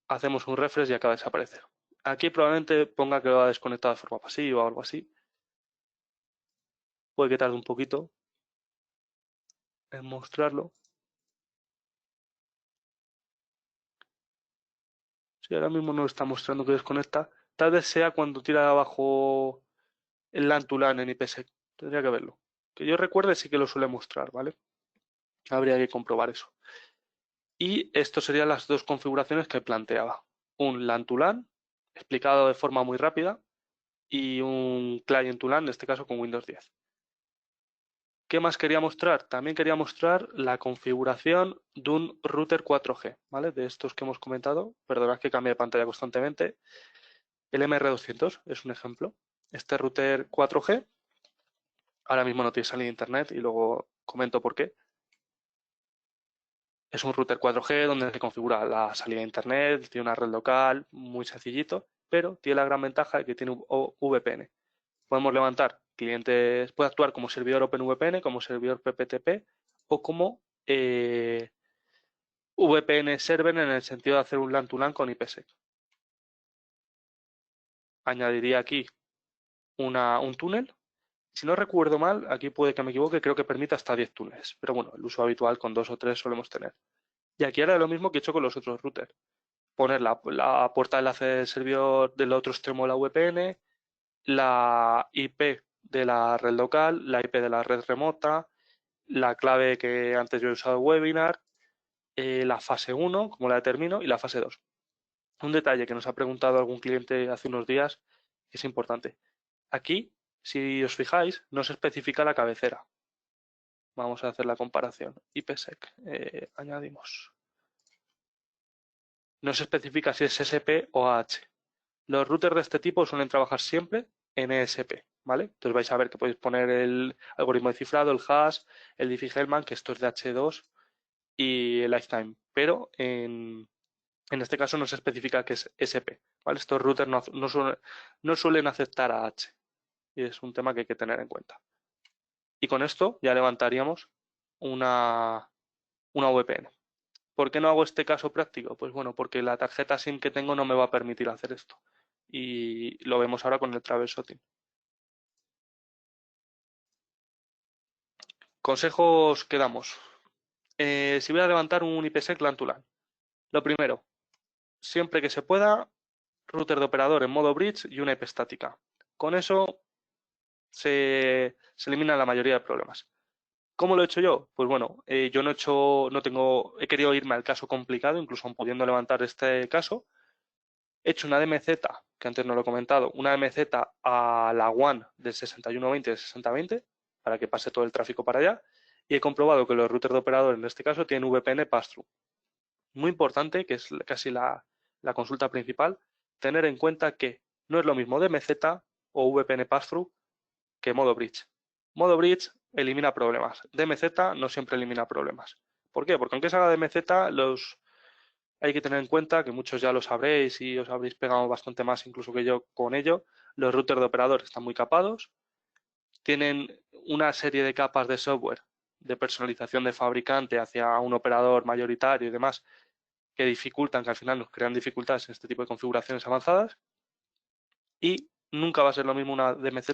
Speaker 3: hacemos un refresh y acaba de desaparecer. Aquí probablemente ponga que lo ha desconectado de forma pasiva o algo así. Puede que tarde un poquito en mostrarlo. Si ahora mismo no está mostrando que desconecta, tal vez sea cuando tira abajo el LAN to LAN en IPsec. Tendría que verlo. Que yo recuerde sí que lo suele mostrar, ¿vale? Habría que comprobar eso. Y esto serían las dos configuraciones que planteaba. Un LAN to LAN, explicado de forma muy rápida, y un client to LAN, en este caso con Windows 10. ¿Qué más quería mostrar? También quería mostrar la configuración de un router 4G, ¿vale? De estos que hemos comentado. Perdonad que cambie de pantalla constantemente. El MR200 es un ejemplo. Este router 4G, ahora mismo no tiene salida de internet y luego comento por qué. Es un router 4G donde se configura la salida de internet, tiene una red local, muy sencillito, pero tiene la gran ventaja de que tiene VPN. Podemos levantar clientes, puede actuar como servidor OpenVPN, como servidor PPTP o como VPN server en el sentido de hacer un LAN to LAN con IPsec. Añadiría aquí un túnel. Si no recuerdo mal, aquí puede que me equivoque, creo que permite hasta 10 túneles. Pero bueno, el uso habitual con 2 o 3 solemos tener. Y aquí haré lo mismo que he hecho con los otros routers. Poner la puerta de enlace del servidor del otro extremo de la VPN, la IP de la red local, la IP de la red remota, la clave que antes yo he usado en webinar, la fase 1, como la determino, y la fase 2. Un detalle que nos ha preguntado algún cliente hace unos días, que es importante. Aquí, si os fijáis, no se especifica la cabecera. Vamos a hacer la comparación. IPsec, añadimos. No se especifica si es SP o AH. Los routers de este tipo suelen trabajar siempre en ESP, ¿vale? Entonces vais a ver que podéis poner el algoritmo de cifrado, el hash, el Diffie-Hellman, que esto es de H2 y el lifetime, pero en este caso no se especifica que es SP, ¿vale? Estos routers no suelen aceptar AH y es un tema que hay que tener en cuenta. Y con esto ya levantaríamos una VPN. ¿Por qué no hago este caso práctico? Pues bueno, porque la tarjeta SIM que tengo no me va a permitir hacer esto. Y lo vemos ahora con el Travel Shotting. Consejos que damos. Si voy a levantar un IPsec LAN to LAN. Lo primero, siempre que se pueda, router de operador en modo bridge y una IP estática. Con eso se eliminan la mayoría de problemas. ¿Cómo lo he hecho yo? Pues bueno, yo he querido irme al caso complicado, incluso aun pudiendo levantar este caso. He hecho una DMZ, que antes no lo he comentado, una DMZ a la WAN del 6120 y del 6020, para que pase todo el tráfico para allá, y he comprobado que los routers de operador, en este caso, tienen VPN pass-through. Muy importante, que es casi la consulta principal, tener en cuenta que no es lo mismo DMZ o VPN pass-through que modo bridge. Modo bridge elimina problemas. DMZ no siempre elimina problemas. ¿Por qué? Porque aunque se haga DMZ, hay que tener en cuenta, que muchos ya lo sabréis y os habréis pegado bastante más incluso que yo con ello, los routers de operador están muy capados, tienen una serie de capas de software de personalización de fabricante hacia un operador mayoritario y demás que dificultan, que al final nos crean dificultades en este tipo de configuraciones avanzadas, y nunca va a ser lo mismo una DMZ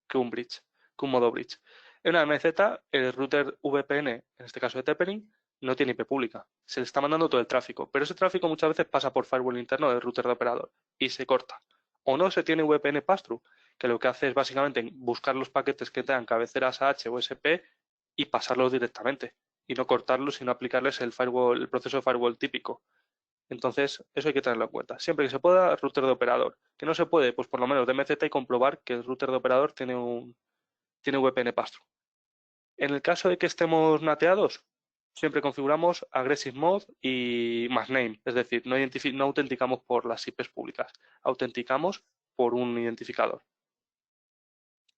Speaker 3: que un bridge, que un modo bridge. En una DMZ, el router VPN, en este caso de Tethering, no tiene IP pública. Se le está mandando todo el tráfico, pero ese tráfico muchas veces pasa por firewall interno del router de operador y se corta. O no se tiene VPN pass-through, que lo que hace es básicamente buscar los paquetes que tengan cabeceras AH o SP y pasarlos directamente, y no cortarlos, sino aplicarles el proceso de firewall típico. Entonces, eso hay que tenerlo en cuenta. Siempre que se pueda, router de operador. Que no se puede, pues por lo menos DMZ y comprobar que el router de operador tiene VPN pass-through. En el caso de que estemos nateados, siempre configuramos Aggressive Mode y más name, es decir, no autenticamos por las IPs públicas, autenticamos por un identificador.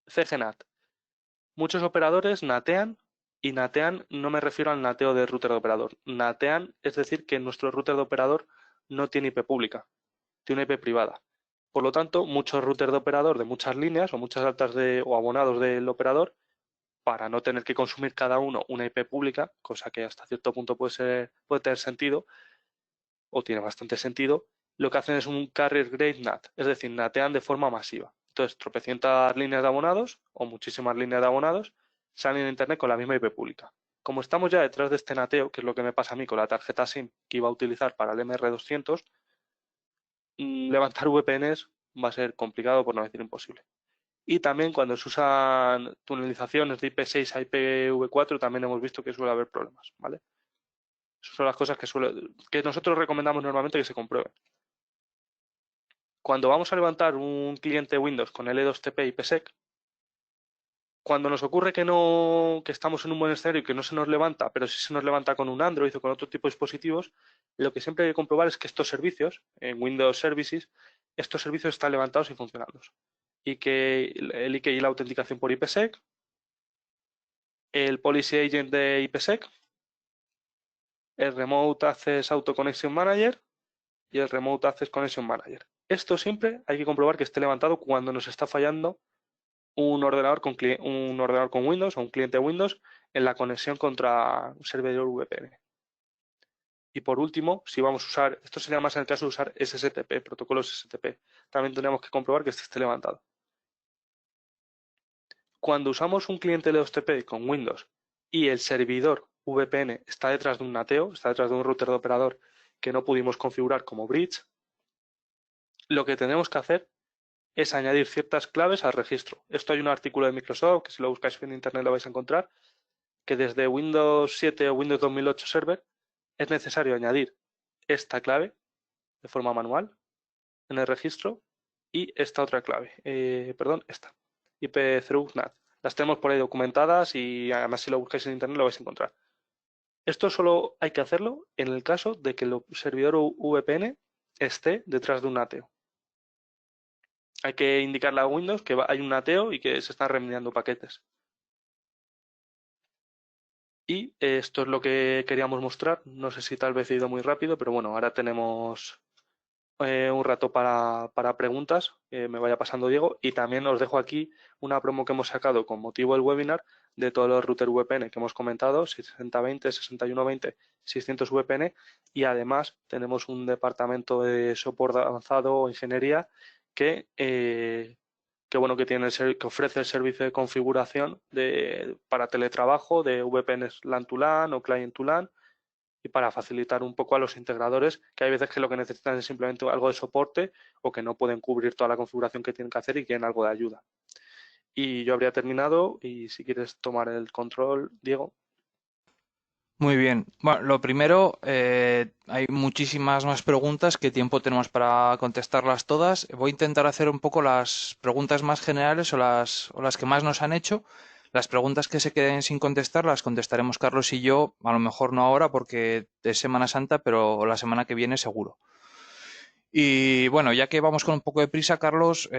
Speaker 3: CGNAT. Muchos operadores natean, y natean no me refiero al nateo de router de operador. Natean es decir que nuestro router de operador no tiene IP pública, tiene una IP privada. Por lo tanto, muchos routers de operador de muchas líneas o muchas altas o abonados del operador, para no tener que consumir cada uno una IP pública, cosa que hasta cierto punto puede tener sentido, o tiene bastante sentido, lo que hacen es un carrier grade NAT, es decir, natean de forma masiva. Entonces, tropecientas líneas de abonados o muchísimas líneas de abonados salen a Internet con la misma IP pública. Como estamos ya detrás de este nateo, que es lo que me pasa a mí con la tarjeta SIM que iba a utilizar para el MR200, levantar VPNs va a ser complicado, por no decir imposible. Y también cuando se usan tunelizaciones de IP6 a IPv4 también hemos visto que suele haber problemas, ¿vale? Esas son las cosas que nosotros recomendamos normalmente que se comprueben. Cuando vamos a levantar un cliente Windows con L2TP y IPsec, cuando nos ocurre que estamos en un buen escenario y que no se nos levanta, pero sí se nos levanta con un Android o con otro tipo de dispositivos, lo que siempre hay que comprobar es que estos servicios, en Windows Services, estos servicios están levantados y funcionando. Y que el IKEA y la autenticación por IPsec, el Policy Agent de IPsec, el Remote Access Auto Connection Manager y el Remote Access Connection Manager. Esto siempre hay que comprobar que esté levantado cuando nos está fallando un ordenador con Windows o un cliente Windows en la conexión contra un servidor VPN. Y por último, si vamos a usar, esto sería más en el caso de usar SSTP, protocolos SSTP, también tenemos que comprobar que este esté levantado. Cuando usamos un cliente L2TP con Windows y el servidor VPN está detrás de un nateo, está detrás de un router de operador que no pudimos configurar como bridge, lo que tenemos que hacer es añadir ciertas claves al registro. Esto hay un artículo de Microsoft, que si lo buscáis en Internet lo vais a encontrar, que desde Windows 7 o Windows 2008 Server es necesario añadir esta clave de forma manual en el registro y esta otra clave, esta, IP-through-NAT. Las tenemos por ahí documentadas y además si lo buscáis en Internet lo vais a encontrar. Esto solo hay que hacerlo en el caso de que el servidor VPN esté detrás de un nateo. Hay que indicarle a Windows que hay un nateo y que se están reenviando paquetes. Y esto es lo que queríamos mostrar. No sé si tal vez he ido muy rápido, pero bueno, ahora tenemos un rato para preguntas. Me vaya pasando Diego. Y también os dejo aquí una promo que hemos sacado con motivo del webinar de todos los routers VPN que hemos comentado, 6020, 6120, 600 VPN. Y además tenemos un departamento de soporte avanzado o ingeniería que que ofrece el servicio de configuración para teletrabajo de VPNs LAN to LAN o Client to LAN y para facilitar un poco a los integradores que hay veces que lo que necesitan es simplemente algo de soporte o que no pueden cubrir toda la configuración que tienen que hacer y quieren algo de ayuda. Y yo habría terminado y si quieres tomar el control, Diego.
Speaker 2: Muy bien. Bueno, lo primero, hay muchísimas más preguntas. ¿Qué tiempo tenemos para contestarlas todas? Voy a intentar hacer un poco las preguntas más generales o las que más nos han hecho. Las preguntas que se queden sin contestar las contestaremos Carlos y yo, a lo mejor no ahora porque es Semana Santa, pero la semana que viene seguro. Y bueno, ya que vamos con un poco de prisa, Carlos,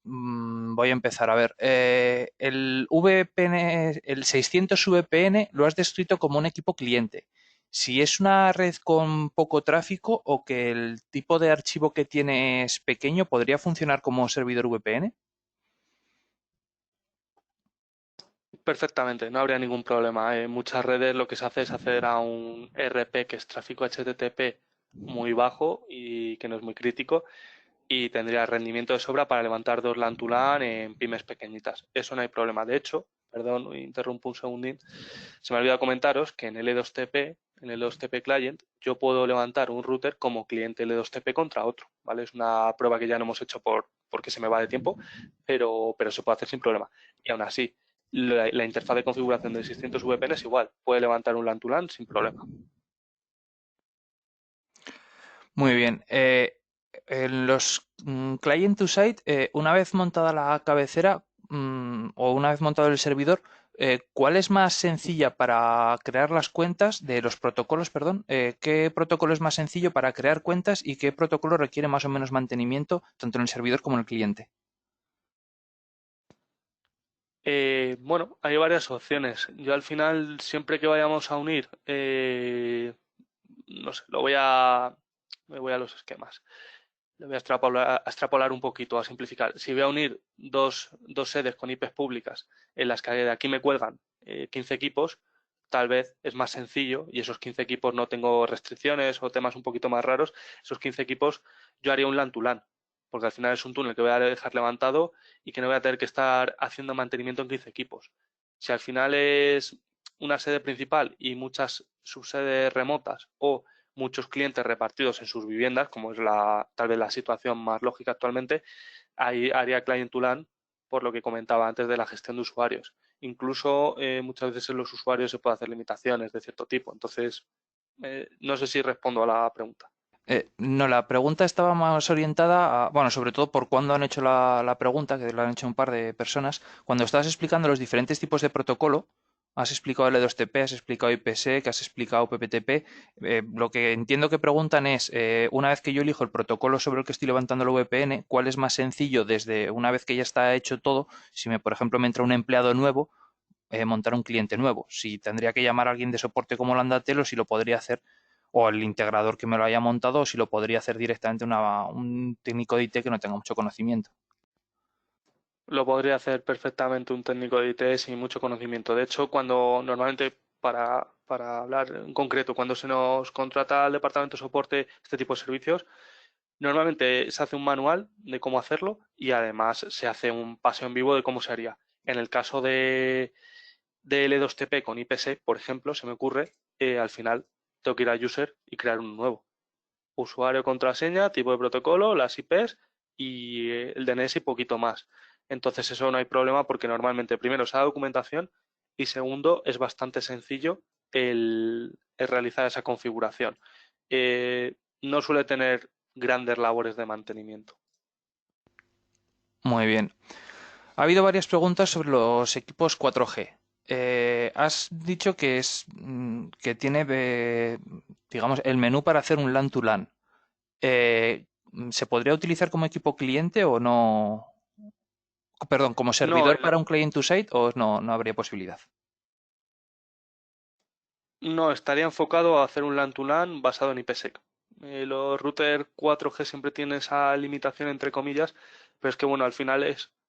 Speaker 2: voy a empezar. A ver, el VPN, el 600 VPN lo has descrito como un equipo cliente. Si es una red con poco tráfico o que el tipo de archivo que tiene es pequeño, ¿podría funcionar como servidor VPN?
Speaker 3: Perfectamente, no habría ningún problema. En muchas redes lo que se hace es hacer a un RP, que es tráfico HTTP, muy bajo y que no es muy crítico, y tendría rendimiento de sobra para levantar dos LAN to LAN en pymes pequeñitas. Eso no hay problema. De hecho, perdón, interrumpo un segundín, se me ha olvidado comentaros que en L2TP, en el L2TP Client, yo puedo levantar un router como cliente L2TP contra otro, ¿vale? Es una prueba que ya no hemos hecho porque se me va de tiempo, pero se puede hacer sin problema. Y aún así, la interfaz de configuración de 600 VPN es igual, puede levantar un LAN to LAN sin problema.
Speaker 2: Muy bien. En los client to site, una vez montada la cabecera o una vez montado el servidor, ¿cuál es más sencilla para crear las cuentas de los protocolos, perdón? ¿Qué protocolo es más sencillo para crear cuentas y qué protocolo requiere más o menos mantenimiento tanto en el servidor como en el cliente?
Speaker 3: Bueno, hay varias opciones. Yo al final, siempre que vayamos a unir, no sé, me voy a los esquemas. Lo voy a extrapolar un poquito, a simplificar. Si voy a unir dos sedes con IPs públicas en las que de aquí me cuelgan 15 equipos, tal vez es más sencillo y esos 15 equipos no tengo restricciones o temas un poquito más raros. Esos 15 equipos yo haría un LAN to LAN, porque al final es un túnel que voy a dejar levantado y que no voy a tener que estar haciendo mantenimiento en 15 equipos. Si al final es una sede principal y muchas subsedes remotas o muchos clientes repartidos en sus viviendas, como es tal vez la situación más lógica actualmente, ahí haría client to LAN, por lo que comentaba antes de la gestión de usuarios. Incluso muchas veces en los usuarios se puede hacer limitaciones de cierto tipo. Entonces, no sé si respondo a la pregunta.
Speaker 2: No, la pregunta estaba más orientada a, bueno, sobre todo por cuándo han hecho la pregunta, que lo han hecho un par de personas. Cuando estabas explicando los diferentes tipos de protocolo, has explicado L2TP, has explicado IPsec, has explicado PPTP. Lo que entiendo que preguntan es, una vez que yo elijo el protocolo sobre el que estoy levantando el VPN, ¿cuál es más sencillo desde una vez que ya está hecho todo? Si por ejemplo, me entra un empleado nuevo, montar un cliente nuevo. Si tendría que llamar a alguien de soporte como Landatel o si lo podría hacer, o el integrador que me lo haya montado, o si lo podría hacer directamente un técnico de IT que no tenga mucho conocimiento.
Speaker 3: Lo podría hacer perfectamente un técnico de IT sin mucho conocimiento. De hecho, cuando normalmente, para hablar en concreto, cuando se nos contrata al departamento de soporte este tipo de servicios, normalmente se hace un manual de cómo hacerlo y además se hace un paseo en vivo de cómo se haría. En el caso de L2TP con IPsec, por ejemplo, se me ocurre, al final tengo que ir a user y crear un nuevo. Usuario, contraseña, tipo de protocolo, las IPs y el DNS y poquito más. Entonces eso no hay problema porque normalmente primero se da documentación y segundo es bastante sencillo el realizar esa configuración. No suele tener grandes labores de mantenimiento.
Speaker 2: Muy bien. Ha habido varias preguntas sobre los equipos 4G. Has dicho que que tiene, digamos, el menú para hacer un LAN to LAN. ¿Se podría utilizar como equipo cliente o no? Perdón, como
Speaker 3: No,
Speaker 2: servidor para un client to site o no habría posibilidad.
Speaker 3: no, estaría enfocado a hacer un LAN to LAN basado en IPsec. Los routers 4G siempre tienen esa limitación entre comillas, pero es que bueno, al final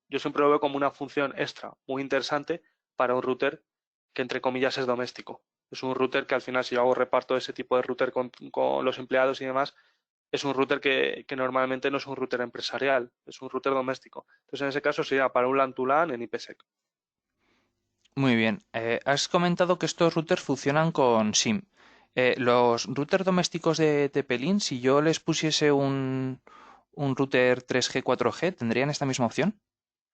Speaker 3: yo siempre lo veo como una función extra muy interesante para un router que entre comillas es doméstico. Es un router que al final, si yo hago reparto de ese tipo de router con los empleados y demás, es un router que normalmente no es un router empresarial, es un router doméstico. Entonces en ese caso sería para un LAN to LAN en IPsec.
Speaker 2: Muy bien. Has comentado que estos routers funcionan con SIM. Los routers domésticos de TP-Link, si yo les pusiese un router 3G, 4G, ¿tendrían esta misma opción?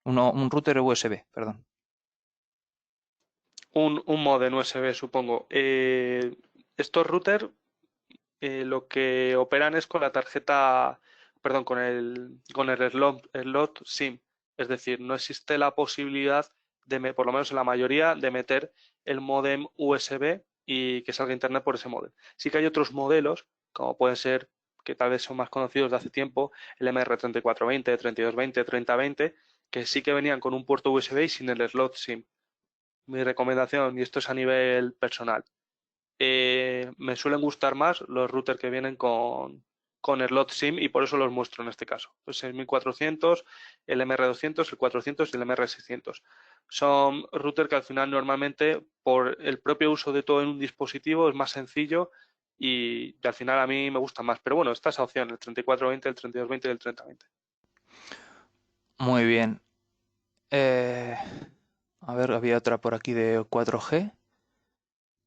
Speaker 2: Un router USB, perdón.
Speaker 3: Un modem USB, supongo. Estos routers lo que operan es con la tarjeta, perdón, con el slot SIM. Es decir, no existe la posibilidad por lo menos en la mayoría, de meter el módem USB y que salga internet por ese módem. Sí que hay otros modelos, como pueden ser, que tal vez son más conocidos de hace tiempo, el MR3420, 3220, 3020, que sí que venían con un puerto USB y sin el slot SIM. Mi recomendación, y esto es a nivel personal, me suelen gustar más los routers que vienen con slot SIM y por eso los muestro en este caso. Pues el 1400, el MR200, el 400 y el MR600. Son routers que al final normalmente por el propio uso de todo en un dispositivo es más sencillo y al final a mí me gusta más. Pero bueno, esta es la opción, el 3420, el 3220 y el 3020.
Speaker 2: Muy bien. Eh, a ver, había otra por aquí de 4G.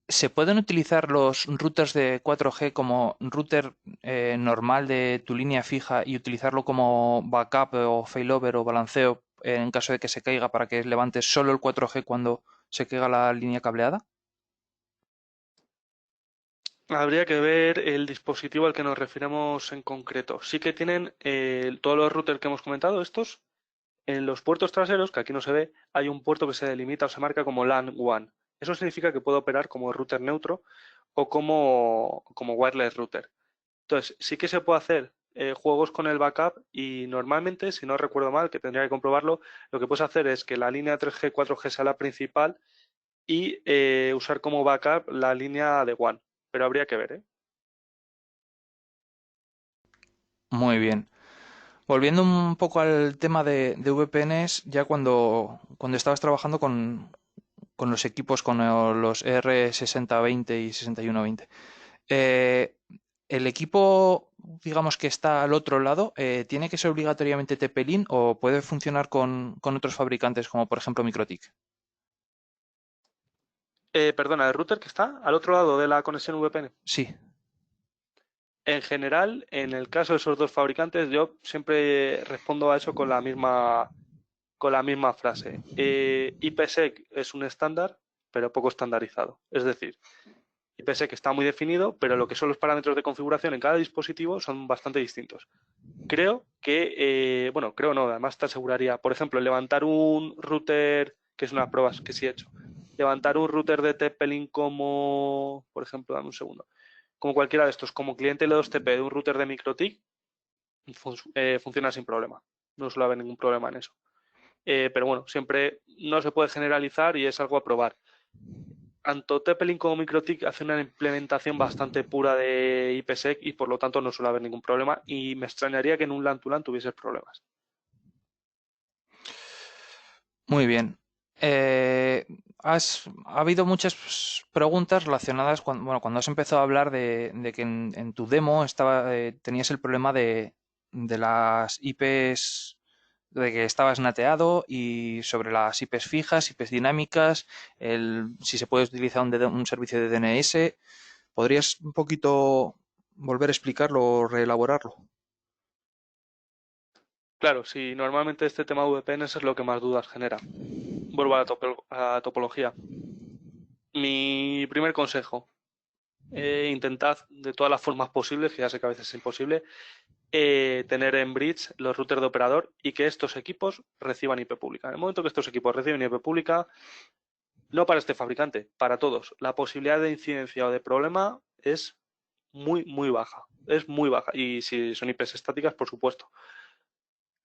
Speaker 2: ¿Se pueden utilizar los routers de 4G como router normal de tu línea fija y utilizarlo como backup o failover o balanceo en caso de que se caiga para que levantes solo el 4G cuando se caiga la línea cableada?
Speaker 3: Habría que ver el dispositivo al que nos referimos en concreto. Sí que tienen todos los routers que hemos comentado, estos, En los puertos traseros, que aquí no se ve, hay un puerto que se delimita o se marca como LAN 1. Eso significa que puede operar como router neutro o como wireless router. Entonces, sí que se puede hacer juegos con el backup y normalmente, si no recuerdo mal, que tendría que comprobarlo, lo que puedes hacer es que la línea 3G, 4G sea la principal y usar como backup la línea de WAN. Pero habría que ver, ¿eh?
Speaker 2: Muy bien. Volviendo un poco al tema de VPNs, ya cuando estabas trabajando con los equipos, con los R6020 y 6120, eh, ¿el equipo, digamos que está al otro lado, tiene que ser obligatoriamente TP-Link o puede funcionar con otros fabricantes como por ejemplo MikroTik?
Speaker 3: Perdona, el router que está al otro lado de la conexión VPN.
Speaker 2: Sí.
Speaker 3: En general, en el caso de esos dos fabricantes, yo siempre respondo a eso con la misma frase. IPsec es un estándar, pero poco estandarizado. Es decir, IPsec está muy definido, pero lo que son los parámetros de configuración en cada dispositivo son bastante distintos. Creo que, bueno, creo no, además te aseguraría, por ejemplo, levantar un router, que es una prueba que sí he hecho, levantar un router de TP-Link como, por ejemplo, dame un segundo, como cualquiera de estos, como cliente L2TP de un router de MikroTik, funciona sin problema. No suele haber ningún problema en eso. Pero bueno, siempre no se puede generalizar y es algo a probar. Tanto TP-Link como MikroTik hacen una implementación bastante pura de IPsec y por lo tanto no suele haber ningún problema y me extrañaría que en un LAN to LAN tuvieses problemas.
Speaker 2: Muy bien. Eh, ha habido muchas preguntas relacionadas cuando has empezado a hablar de que en tu demo tenías el problema de las IPs, de que estabas nateado y sobre las IPs fijas, IPs dinámicas, si se puede utilizar un servicio de DNS. ¿Podrías un poquito volver a explicarlo o reelaborarlo?
Speaker 3: Claro, si normalmente este tema VPNs es lo que más dudas genera. Vuelvo a a la topología. Mi primer consejo, intentad de todas las formas posibles, que ya sé que a veces es imposible, tener en bridge los routers de operador y que estos equipos reciban IP pública. En el momento que estos equipos reciben IP pública, no para este fabricante, para todos, la posibilidad de incidencia o de problema es muy, muy baja. Es muy baja. Y si son IPs estáticas, por supuesto.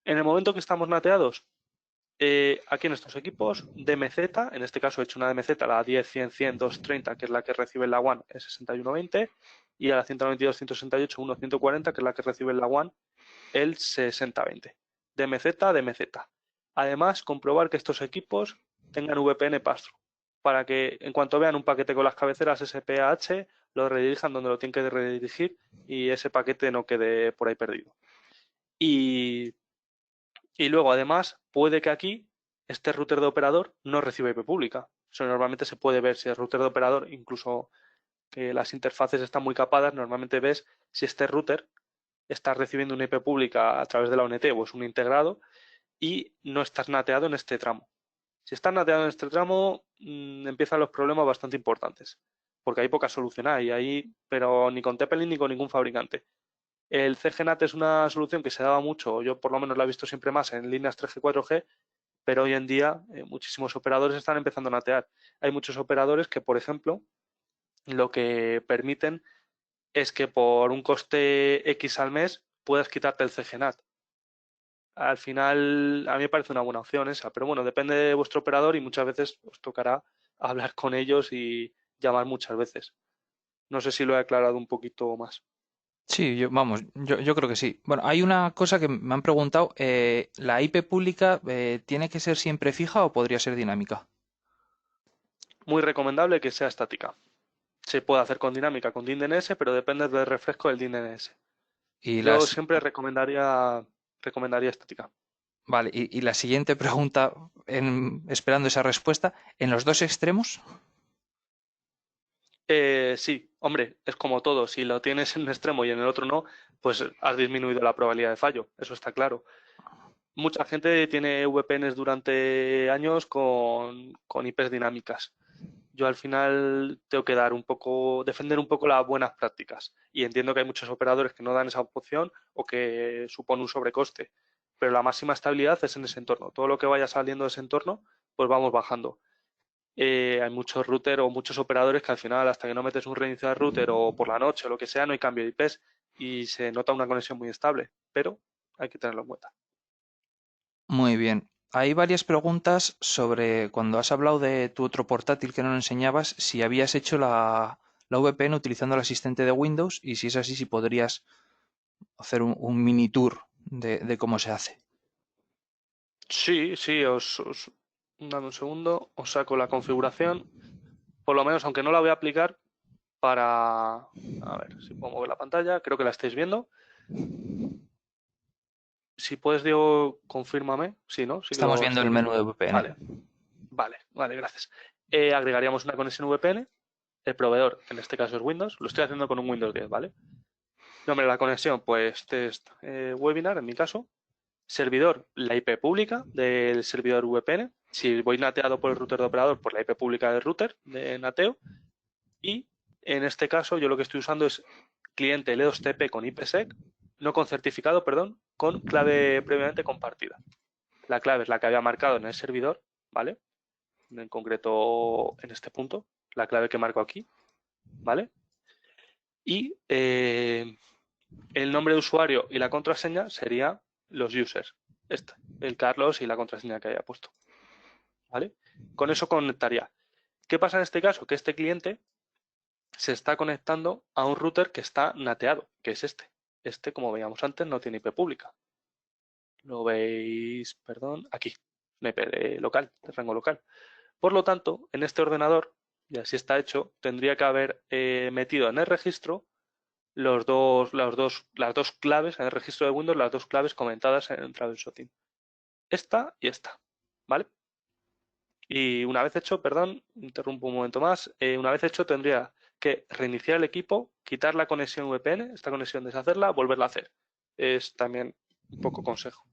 Speaker 3: En el momento que estamos nateados, aquí en estos equipos, DMZ, en este caso he hecho una DMZ, la 10, 100, 100, 230, que es la que recibe la WAN, es 6120, y a la 192, 168, 1, 140, que es la que recibe la WAN, el 6020. DMZ, DMZ. Además, comprobar que estos equipos tengan VPN pass para que en cuanto vean un paquete con las cabeceras SPH, lo redirijan donde lo tienen que redirigir y ese paquete no quede por ahí perdido. Y luego, además, puede que aquí este router de operador no reciba IP pública. Eso normalmente se puede ver si el router de operador, incluso que las interfaces están muy capadas, normalmente ves si este router está recibiendo una IP pública a través de la ONT o es un integrado y no estás nateado en este tramo. Si estás nateado en este tramo, empiezan los problemas bastante importantes, porque hay poca solución ahí, pero ni con TP-Link ni con ningún fabricante. El CGNAT es una solución que se daba mucho, yo por lo menos la he visto siempre más en líneas 3G, 4G, pero hoy en día muchísimos operadores están empezando a natear. Hay muchos operadores que, por ejemplo, lo que permiten es que por un coste X al mes puedas quitarte el CGNAT. Al final, a mí me parece una buena opción esa, pero bueno, depende de vuestro operador y muchas veces os tocará hablar con ellos y llamar muchas veces. No sé si lo he aclarado un poquito más.
Speaker 2: Sí, yo creo que sí. Bueno, hay una cosa que me han preguntado, ¿la IP pública tiene que ser siempre fija o podría ser dinámica?
Speaker 3: Muy recomendable que sea estática. Se puede hacer con dinámica, con DNS, pero depende del refresco del DNS.
Speaker 2: Y
Speaker 3: Yo
Speaker 2: las,
Speaker 3: siempre recomendaría estática.
Speaker 2: vale, y la siguiente pregunta, esperando esa respuesta, ¿en los dos extremos?
Speaker 3: Sí, hombre, es como todo. Si lo tienes en un extremo y en el otro no, pues has disminuido la probabilidad de fallo. Eso está claro. Mucha gente tiene VPNs durante años con IPs dinámicas. Yo al final tengo que dar un poco, defender un poco las buenas prácticas. Y entiendo que hay muchos operadores que no dan esa opción o que supone un sobrecoste. pero la máxima estabilidad es en ese entorno. Todo lo que vaya saliendo de ese entorno, pues vamos bajando. Hay muchos routers o muchos operadores que al final, hasta que no metes un reinicio de router o por la noche o lo que sea, no hay cambio de IPs y se nota una conexión muy estable, pero hay que tenerlo en cuenta.
Speaker 2: Muy bien. Hay varias preguntas sobre cuando has hablado de tu otro portátil que no lo enseñabas, si habías hecho la VPN utilizando el asistente de Windows y si es así, si podrías hacer un mini tour de cómo se hace.
Speaker 3: Sí, sí, dame un segundo, os saco la configuración, por lo menos, aunque no la voy a aplicar para, a ver si puedo mover la pantalla, creo que la estáis viendo. Si puedes, Diego, confírmame. Sí, ¿no? Sí que
Speaker 2: Estamos
Speaker 3: lo
Speaker 2: viendo
Speaker 3: estáis
Speaker 2: el menú
Speaker 3: viendo.
Speaker 2: de VPN.
Speaker 3: Vale, gracias. Agregaríamos una conexión VPN. El proveedor, en este caso es Windows. Lo estoy haciendo con un Windows 10, ¿vale? Nombre de la conexión, pues test webinar, en mi caso. Servidor, la IP pública del servidor VPN. Si voy nateado por el router de operador, por la IP pública del router de nateo. Y en este caso, yo lo que estoy usando es cliente L2TP con IPsec, no con certificado, perdón, con clave previamente compartida. La clave es la que había marcado en el servidor, ¿vale? En concreto en este punto, la clave que marco aquí, ¿vale? Y el nombre de usuario y la contraseña serían los users. El Carlos y la contraseña que haya puesto, ¿vale? Con eso conectaría. ¿Qué pasa en este caso? Que este cliente se está conectando a un router que está nateado, que es este. Este, como veíamos antes, no tiene IP pública. Lo veis, perdón, aquí, una IP local, de rango local. Por lo tanto, en este ordenador, y así está hecho, tendría que haber metido en el registro las dos claves, en el registro de Windows, las dos claves comentadas en el troubleshooting. Esta y esta, ¿vale? Y una vez hecho, perdón, interrumpo un momento más, una vez hecho tendría que reiniciar el equipo, quitar la conexión VPN, esta conexión deshacerla, volverla a hacer. Es también un poco consejo.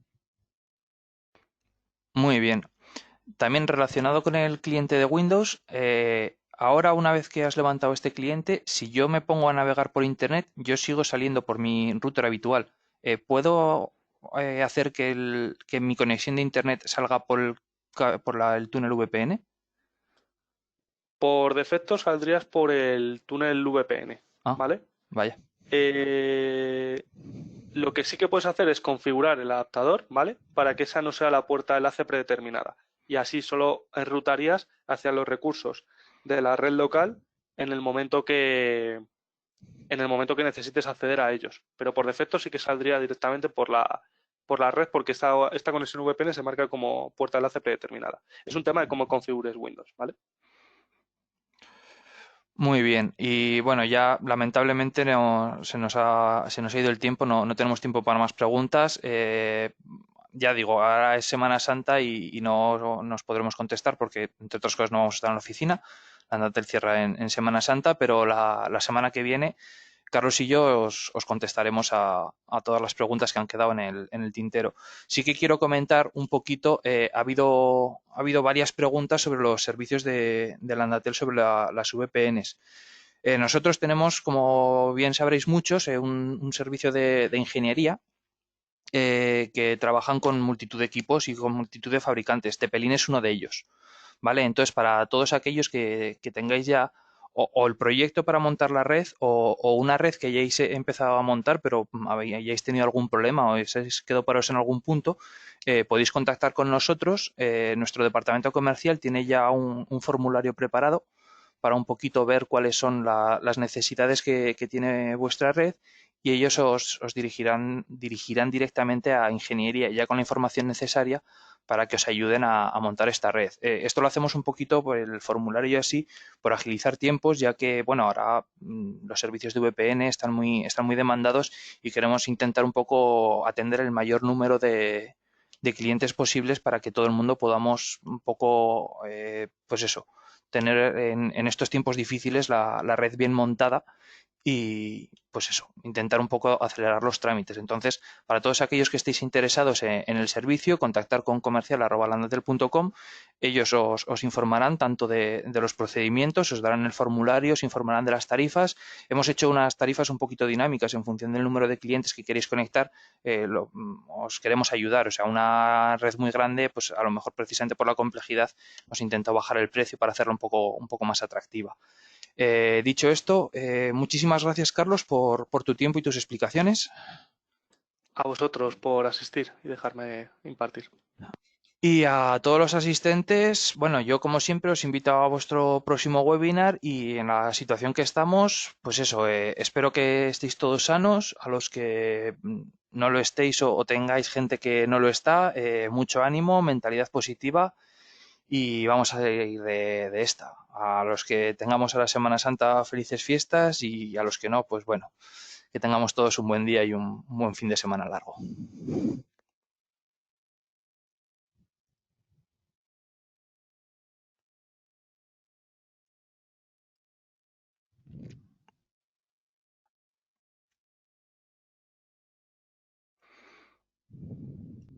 Speaker 2: Muy bien. También relacionado con el cliente de Windows, ahora una vez que has levantado este cliente, si yo me pongo a navegar por Internet, yo sigo saliendo por mi router habitual. ¿Puedo hacer que mi conexión de Internet salga el túnel VPN?
Speaker 3: Por defecto saldrías por el túnel VPN,
Speaker 2: Ah,
Speaker 3: ¿vale?
Speaker 2: vaya.
Speaker 3: Eh, lo que sí que puedes hacer es configurar el adaptador, ¿vale? Para que esa no sea la puerta de enlace predeterminada. Y así solo enrutarías hacia los recursos de la red local en el momento que necesites acceder a ellos. Pero por defecto sí que saldría directamente por la red porque esta conexión VPN se marca como puerta de enlace predeterminada. Es un tema de cómo configures Windows, ¿vale?
Speaker 2: Muy bien. Y bueno, ya lamentablemente se nos ha ido el tiempo, no tenemos tiempo para más preguntas. Ya digo, ahora es Semana Santa y no nos podremos contestar porque, entre otras cosas, no vamos a estar en la oficina. La Andatel cierra en Semana Santa, pero la semana que viene, Carlos y yo os contestaremos a todas las preguntas que han quedado en el tintero. Sí que quiero comentar un poquito, ha habido varias preguntas sobre los servicios de la Andatel sobre las VPNs. Nosotros tenemos, como bien sabréis muchos, un servicio de ingeniería que trabajan con multitud de equipos y con multitud de fabricantes. Tepelin es uno de ellos, ¿vale? Entonces, para todos aquellos que tengáis ya o el proyecto para montar la red o una red que hayáis empezado a montar, pero hayáis tenido algún problema o os habéis quedado parados en algún punto, podéis contactar con nosotros. Nuestro departamento comercial tiene ya un formulario preparado para un poquito ver cuáles son las necesidades que tiene vuestra red y ellos os dirigirán directamente a ingeniería ya con la información necesaria para que os ayuden a montar esta red. Esto lo hacemos un poquito por el formulario y así, por agilizar tiempos, ya que, bueno, ahora los servicios de VPN están muy demandados y queremos intentar un poco atender el mayor número de clientes posibles para que todo el mundo podamos un poco, pues eso, tener en estos tiempos difíciles la red bien montada y pues eso, intentar un poco acelerar los trámites. Entonces, para todos aquellos que estéis interesados en el servicio, contactar con comercial@landatel.com. Ellos os informarán tanto de los procedimientos, os darán el formulario, os informarán de las tarifas. Hemos hecho unas tarifas un poquito dinámicas en función del número de clientes que queréis conectar. Os queremos ayudar. O sea, una red muy grande, pues a lo mejor precisamente por la complejidad, os intenta bajar el precio para hacerla un poco más atractiva. Dicho esto, muchísimas gracias, Carlos, por tu tiempo y tus explicaciones.
Speaker 3: A vosotros por asistir y dejarme impartir.
Speaker 2: Y a todos los asistentes, bueno, yo como siempre os invito a vuestro próximo webinar y en la situación que estamos, pues eso, espero que estéis todos sanos. A los que no lo estéis o tengáis gente que no lo está, mucho ánimo, mentalidad positiva y vamos a salir de esta. A los que tengamos a la Semana Santa, felices fiestas y a los que no, pues bueno, que tengamos todos un buen día y un buen fin de semana largo.